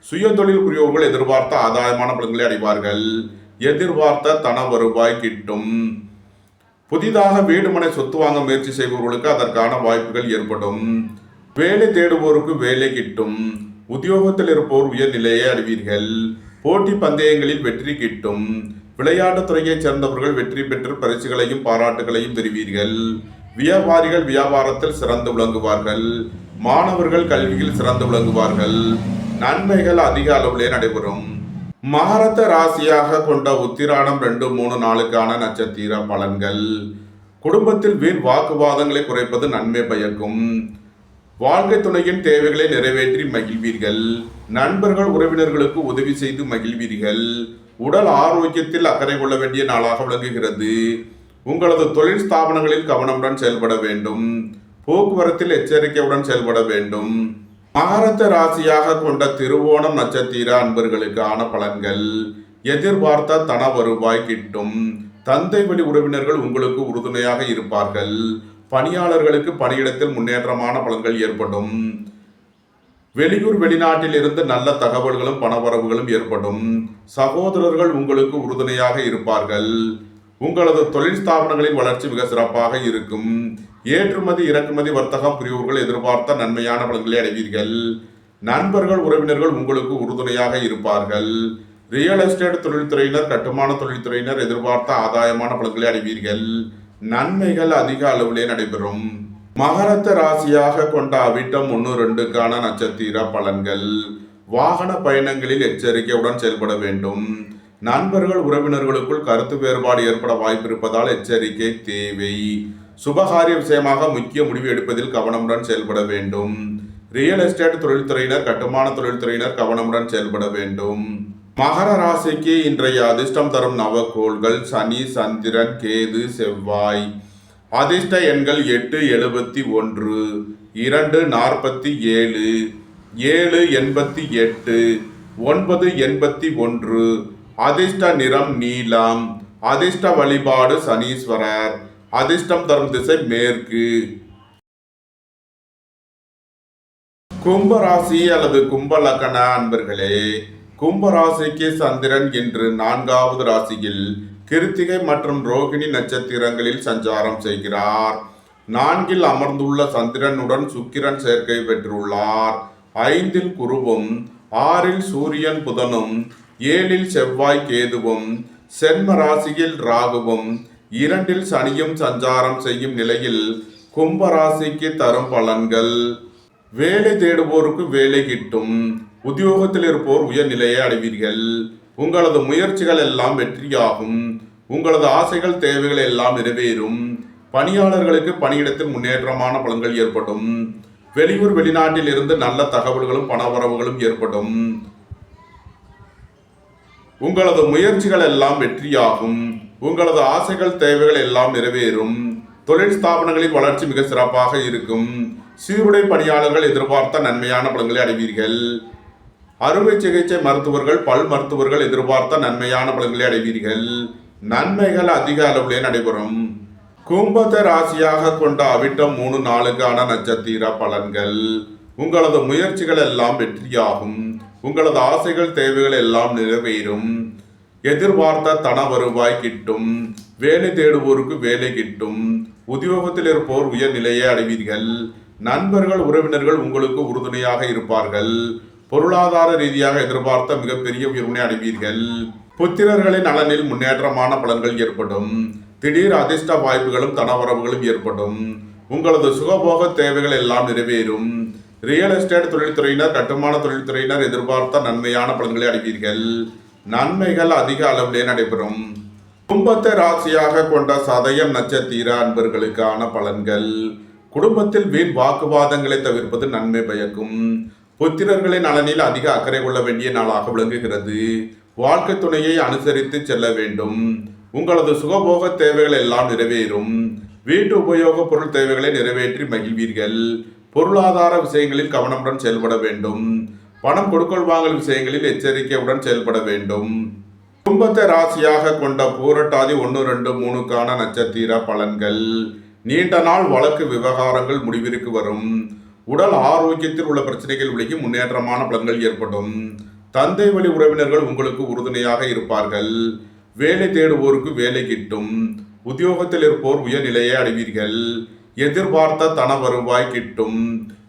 சுய தொழில் புரியோர்கள் எதிர்பார்த்த ஆதாயமான பலன்களை அடைவார்கள். எதிர்பார்த்த தன வருவாய் கிட்டும். புதிதாக வீடுமனை சொத்து வாங்க முயற்சி செய்பவர்களுக்கு அதற்கான வாய்ப்புகள் ஏற்படும். வேலை தேடுவோருக்கு வேலை கிட்டும். உத்தியோகத்தில் இருப்போர் உயர்நிலையை அடைவீர்கள். போட்டி பந்தயங்களில் வெற்றி கிட்டும். விளையாட்டுத்துறையைச் சேர்ந்தவர்கள் வெற்றி பெற்று பரிசுகளையும் பாராட்டுகளையும் பெறுவீர்கள். வியாபாரிகள் வியாபாரத்தில் சிறந்து விளங்குவார்கள். மாணவர்கள் கல்வியில் சிறந்து விளங்குவார்கள். நன்மைகள் அதிக அளவிலே நடைபெறும். மகரத்த ராசியாக கொண்ட உத்திராடம் 2, 3 நாளுக்கான நட்சத்திர பலன்கள். குடும்பத்தில் வீண் வாக்குவாதங்களை குறைப்பது நன்மை பயக்கும். வாழ்க்கை துணையின் தேவைகளை நிறைவேற்றி மகிழ்வீர்கள். நண்பர்கள் உறவினர்களுக்கு உதவி செய்து மகிழ்வீர்கள். உடல் ஆரோக்கியத்தில் அக்கறை கொள்ள வேண்டிய நாளாக விளங்குகிறது. உங்களது தொழில் ஸ்தாபனங்களில் கவனமுடன் செயல்பட வேண்டும். போக்குவரத்தில் எச்சரிக்கையுடன் செயல்பட வேண்டும். மகரத்த ராசியாக கொண்ட திருவோணம் நட்சத்திர அன்பர்களுக்கான பலன்கள். எதிர்பார்த்த தன வருவாய் கிட்டும். தந்தை வழி உறவினர்கள் உங்களுக்கு உறுதுணையாக இருப்பார்கள். பணியாளர்களுக்கு பணியிடத்தில் முன்னேற்றமான பலன்கள் ஏற்படும். வெளியூர் வெளிநாட்டில் இருந்து நல்ல தகவல்களும் பணவரவுகளும் ஏற்படும். சகோதரர்கள் உங்களுக்கு உறுதுணையாக இருப்பார்கள். உங்களது தொழில் ஸ்தாபனங்களின் வளர்ச்சி மிக சிறப்பாக இருக்கும். ஏற்றுமதி இறக்குமதி வர்த்தகம் புரிவோர்கள் எதிர்பார்த்த நன்மையான பலன்களை அடைவீர்கள். நண்பர்கள் உறவினர்கள் உங்களுக்கு உறுதுணையாக இருப்பார்கள். ரியல் எஸ்டேட் தொழில்துறையினர், கட்டுமான தொழில்துறையினர் எதிர்பார்த்த ஆதாயமான பலன்களை அடைவீர்கள். நன்மைகள் அதிக அளவிலே நடைபெறும். மகரத்த ராசியாக கொண்ட அவிட்டம் 1, 2க்கான நட்சத்திர பலன்கள். வாகன பயணங்களில் எச்சரிக்கையுடன் செயல்பட வேண்டும். நண்பர்கள் உறவினர்களுக்குள் கருத்து வேறுபாடு ஏற்பட வாய்ப்பிருப்பதால் எச்சரிக்கை தேவை. சுபகாரிய விஷயமாக முக்கிய முடிவு எடுப்பதில் கவனமுடன் செயல்பட வேண்டும். ரியல் எஸ்டேட் தொழில்துறையினர், கட்டுமான தொழில்துறையினர் கவனமுடன் செயல்பட வேண்டும். மகர ராசிக்கு இன்றைய அதிர்ஷ்டம் தரும் நவக்கோள்கள் சனி, சந்திரன், கேது, செவ்வாய். அதிர்ஷ்ட எண்கள் 8, 71, 2, 47, 7, 88, 9, 81. அதிர்ஷ்ட நிறம் நீலம். அதிர்ஷ்ட வழிபாடு சனீஸ்வரர். அதிர்ஷ்டம் தரும் திசை மேற்கு. கும்பராசி அல்லது கும்ப லக்ன அன்பர்களே, கும்பராசிக்கு சந்திரன் இன்று 4வது ராசியில் கிருத்திகை மற்றும் ரோகிணி நட்சத்திரங்களில் சஞ்சாரம் செய்கிறார். 4ல் அமர்ந்துள்ள சந்திரனுடன் சுக்கிரன் சேர்க்கை பெற்றுள்ளார். 5ல் குருவும், 6ல் சூரியன் புதனும், 7ல் செவ்வாய் கேதுவும், சென்ம ராசியில் ராகுவும், 2ல் சனியும் சஞ்சாரம் செய்யும் நிலையில் கும்பராசிக்கு தரும் பலன்கள். வேலை தேடுவோருக்கு வேலை கிட்டும். உத்தியோகத்தில் இருப்போர் உயர்நிலையை அடைவீர்கள். உங்களது முயற்சிகள் எல்லாம் வெற்றியாகும். உங்களது ஆசைகள், தேவைகள் எல்லாம் நிறைவேறும். பணியாளர்களுக்கு பணியிடத்தில் முன்னேற்றமான பலன்கள் ஏற்படும். வெளியூர், வெளிநாட்டில் இருந்து நல்ல தகவல்களும் பணவரவுகளும் ஏற்படும். உங்களது முயற்சிகள் எல்லாம் வெற்றியாகும். உங்களது ஆசைகள், தேவைகள் எல்லாம் நிறைவேறும். தொழில் ஸ்தாபனங்களின் வளர்ச்சி மிக சிறப்பாக இருக்கும். சீருடை பணியாளர்கள் எதிர்பார்த்த நன்மையான பலன்களை அடைவீர்கள். அறுவை சிகிச்சை மருத்துவர்கள், பல் மருத்துவர்கள் எதிர்பார்த்த நன்மையான பலன்களை அடைவீர்கள். நன்மைகள் அதிக அளவிலே நடைபெறும். கும்பத்தை ராசியாக கொண்ட அவிட்டம் 3, 4க்கான நட்சத்திர பலன்கள். உங்களது முயற்சிகள் எல்லாம் வெற்றியாகும். உங்களது ஆசைகள், தேவைகள் எல்லாம் நிறைவேறும். எதிர்பார்த்த தன வருவாய் கிட்டும். வேலை தேடுவோருக்கு வேலை கிட்டும். உத்தியோகத்தில் இருப்போர் உயர்நிலையை அடைவீர்கள். நண்பர்கள், உறவினர்கள் உங்களுக்கு உறுதுணையாக இருப்பார்கள். பொருளாதார ரீதியாக எதிர்பார்த்த மிகப்பெரிய உயர்வினை அடைவீர்கள். புத்திரர்களின் நலனில் முன்னேற்றமான பலன்கள் ஏற்படும். திடீர் அதிர்ஷ்ட வாய்ப்புகளும் தனவரவுகளும் ஏற்படும். உங்களது சுகபோக தேவைகள் எல்லாம் நிறைவேறும். ரியல் எஸ்டேட் தொழில்துறையினர், கட்டுமான தொழில்துறையினர் எதிர்பார்த்த நன்மையான பலன்களை அடைவீர்கள். நன்மைகள் அதிக அளவிலே நடைபெறும். கும்பத்தை ராசியாக கொண்ட சதயம் நட்சத்திர அன்பர்களுக்கான பலன்கள். குடும்பத்தில் வீண் வாக்குவாதங்களை தவிர்ப்பது நன்மை பயக்கும். புத்திரர்களின் நலனில் அதிக அக்கறை கொள்ள வேண்டிய நாளாக விளங்குகிறது. வாழ்க்கை துணையை அனுசரித்து செல்ல வேண்டும். உங்களது சுகபோக தேவைகள் எல்லாம் நிறைவேறும். வீட்டு உபயோக பொருள் தேவைகளை நிறைவேற்றி மகிழ்வீர்கள். பொருளாதார விஷயங்களில் கவனமுடன் செயல்பட வேண்டும். பணம் கொடுக்கல் வாங்கல் விஷயங்களில் எச்சரிக்கையுடன் செயல்பட வேண்டும். கும்பத்தை ராசியாக கொண்ட பூரட்டாதி 1, 2, 3க்கான நட்சத்திர பலன்கள். நீண்ட நாள் வழக்கு விவகாரங்கள் முடிவிற்கு வரும். உடல் ஆரோக்கியத்தில் உள்ள பிரச்சனைகள் விலகி முன்னேற்றமான பலன்கள் ஏற்படும். தந்தை வழி உறவினர்கள் உங்களுக்கு உறுதுணையாக இருப்பார்கள். வேலை தேடுவோருக்கு வேலை கிட்டும். உத்தியோகத்தில் இருப்போர் உயர்நிலையை அடைவீர்கள். எதிர்பார்த்த தன வருவாய் கிட்டும்.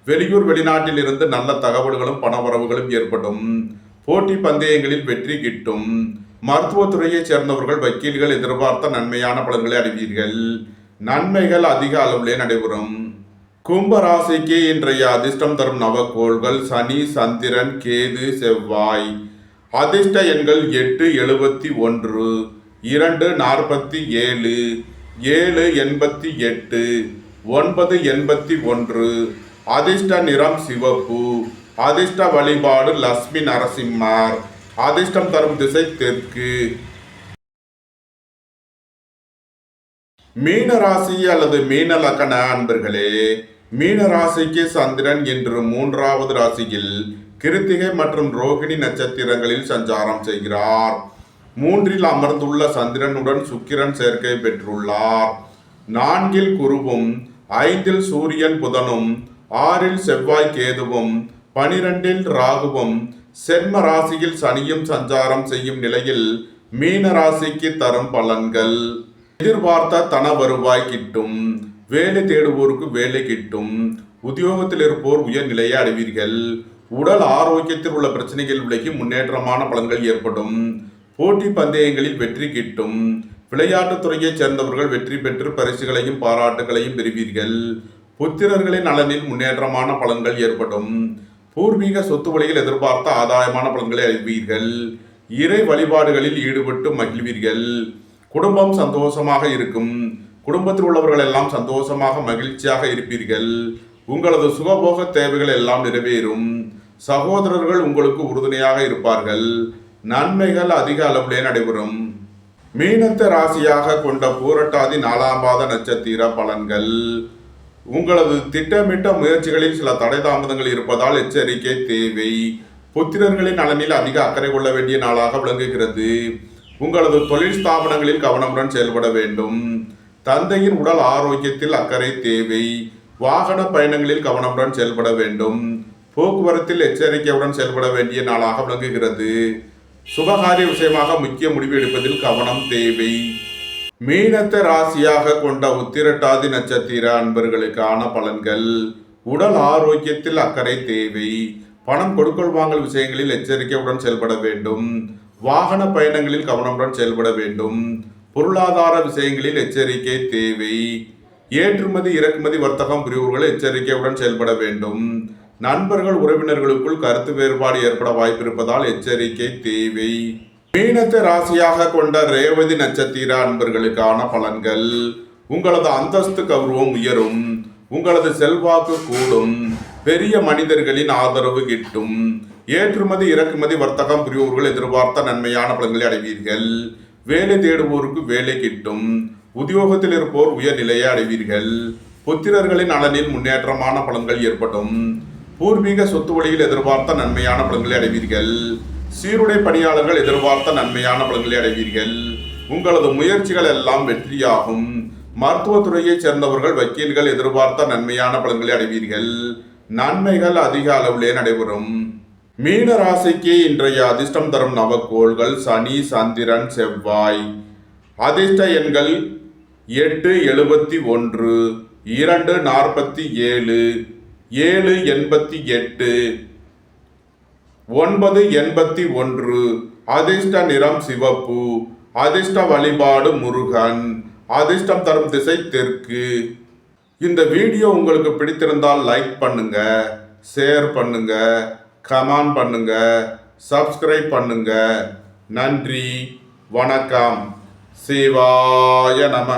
வெளியூர், வெளிநாட்டில் இருந்து நல்ல தகவல்களும் பணவரவுகளும் ஏற்படும். போட்டி பந்தயங்களில் வெற்றி கிட்டும். மருத்துவத்துறையைச் சேர்ந்தவர்கள், வக்கீல்கள் எதிர்பார்த்த நன்மையான பலன்களை அடைவீர்கள். நன்மைகள் அதிக அளவிலே நடைபெறும். கும்பராசிக்கு இன்றைய அதிர்ஷ்டம் தரும் நவக்கோள்கள் சனி, சந்திரன், கேது, செவ்வாய். அதிர்ஷ்ட எண்கள் 8, 71, 2, 47, 7, 88, 9, 81. அதிர்ஷ்ட நிறம் சிவப்பு. அதிர்ஷ்ட வழிபாடு லட்சுமி நரசிம்மர். அதிர்ஷ்டம் தரும் திசை தெற்கு. மீன ராசி அல்லது மீன லக்ன அன்பர்களே, மீன ராசிக்கு சந்திரன் இன்று 3வது ராசியில் கிருத்திகை மற்றும் ரோகிணி நட்சத்திரங்களில் சஞ்சாரம் செய்கிறார். 3ல் அமர்ந்துள்ள சந்திரனுடன் சுக்கிரன் சேர்க்கை பெற்றுள்ளார். 4ல் குருவும், 5ல் சூரியன் புதனும், 6ல் செவ்வாய் கேதுவும், 12ல் ராகுவும், சென்ம ராசியில் சனியும் சஞ்சாரம் செய்யும் நிலையில் மீன ராசிக்கு தரும் பலன்கள். எதிர்பார்த்த தன வருவாய் கிட்டும். வேலை தேடுவோருக்கு வேலை கிட்டும். உத்தியோகத்தில் இருப்போர் உயர்நிலையை அடைவீர்கள். உடல் ஆரோக்கியத்தில் உள்ள பிரச்சனைகள் விலகி முன்னேற்றமான பலன்கள் ஏற்படும். போட்டி பந்தயங்களில் வெற்றி கிட்டும். விளையாட்டுத் துறையைச் சேர்ந்தவர்கள் வெற்றி பெற்று பரிசுகளையும் பாராட்டுகளையும் பெறுவீர்கள். புத்திரர்களின் நலனில் முன்னேற்றமான பலன்கள் ஏற்படும். பூர்வீக சொத்து வழியில் எதிர்பார்த்த ஆதாயமான பலன்களை அடைவீர்கள். இறை வழிபாடுகளில் ஈடுபட்டு மகிழ்வீர்கள். குடும்பம் சந்தோஷமாக இருக்கும். குடும்பத்தில் உள்ளவர்கள் எல்லாம் சந்தோஷமாக மகிழ்ச்சியாக இருப்பீர்கள். உங்களது சுகபோக தேவைகள் எல்லாம் நிறைவேறும். சகோதரர்கள் உங்களுக்கு உறுதுணையாக இருப்பார்கள். நன்மைகள் அதிக அளவிலே நடைபெறும். மீனத்தை ராசியாக கொண்ட பூரட்டாதி 4ஆம் பாத நட்சத்திர பலன்கள். உங்களது திட்டமிட்ட முயற்சிகளில் சில தடை தாமதங்கள் இருப்பதால் எச்சரிக்கை தேவை. புத்திரர்களின் நலனில் அதிக அக்கறை கொள்ள வேண்டிய நாளாக விளங்குகிறது. உங்களது தொழில் ஸ்தாபனங்களில் கவனமுடன் செயல்பட வேண்டும். தந்தையின் உடல் ஆரோக்கியத்தில் அக்கறை தேவை. வாகன பயணங்களில் கவனமுடன் செயல்பட வேண்டும். போக்குவரத்தில் எச்சரிக்கையுடன் செயல்பட வேண்டிய நாளாக விளங்குகிறது. சுபகாரிய விஷயமாக முக்கிய முடிவு எடுப்பதில் கவனம் தேவை. மீனத்தை ராசியாக கொண்ட உத்திரட்டாதி நட்சத்திர அன்பர்களுக்கான பலன்கள். உடல் ஆரோக்கியத்தில் அக்கறை தேவை. பணம் கொடுக்கல் வாங்கல் விஷயங்களில் எச்சரிக்கையுடன் செயல்பட வேண்டும். வாகன பயணங்களில் கவனமுடன் செயல்பட வேண்டும். பொருளாதார விஷயங்களில் எச்சரிக்கை தேவை. ஏற்றுமதி இறக்குமதி வர்த்தகம் புரிவோர்கள் எச்சரிக்கையுடன் செயல்பட வேண்டும். நண்பர்கள் உறவினர்களுக்குள் கருத்து வேறுபாடு ஏற்பட வாய்ப்பு இருப்பதால் எச்சரிக்கை தேவை. மீனத்தை ராசியாக கொண்ட ரேவதி நட்சத்திர அன்பர்களுக்கான பலன்கள். உங்களது அந்தஸ்து கௌரவம் உயரும். உங்களது செல்வாக்கு கூடும். பெரிய மனிதர்களின் ஆதரவு கிட்டும். ஏற்றுமதி இறக்குமதி வர்த்தகம் புரிவோர்கள் எதிர்பார்த்த நன்மையான பலன்களை அடைவீர்கள். வேலை தேடுவோருக்கு வேலை கிட்டும். உத்தியோகத்தில் இருப்போர் உயர்நிலையை அடைவீர்கள். புத்திரர்களின் நலனில் முன்னேற்றமான பலன்கள் ஏற்படும். பூர்வீக சொத்து வழியில் எதிர்பார்த்த நன்மையான பலன்களை அடைவீர்கள். சீருடை பணியாளர்கள் எதிர்பார்த்த நன்மையான பலன்களை அடைவீர்கள். உங்களது முயற்சிகள் எல்லாம் வெற்றியாகும். மருத்துவத்துறையைச் சேர்ந்தவர்கள் வக்கீல்கள் எதிர்பார்த்த நன்மையான பலன்களை அடைவீர்கள். நன்மைகள் அதிக அளவிலே நடைபெறும். மீன ராசிக்கு இன்றைய அதிர்ஷ்டம் தரும் நவக்கோள்கள் சனி, சந்திரன், செவ்வாய். அதிர்ஷ்ட எண்கள் 871, 247, 788, 981. அதிர்ஷ்ட நிறம் சிவப்பு. அதிர்ஷ்ட வழிபாடு முருகன். அதிர்ஷ்டம் தரும் திசை தெற்கு. இந்த வீடியோ உங்களுக்கு பிடித்திருந்தால் லைக் பண்ணுங்க, ஷேர் பண்ணுங்க, கமெண்ட் பண்ணுங்க, சப்ஸ்கிரைப் பண்ணுங்க. நன்றி, வணக்கம். சிவாய நம.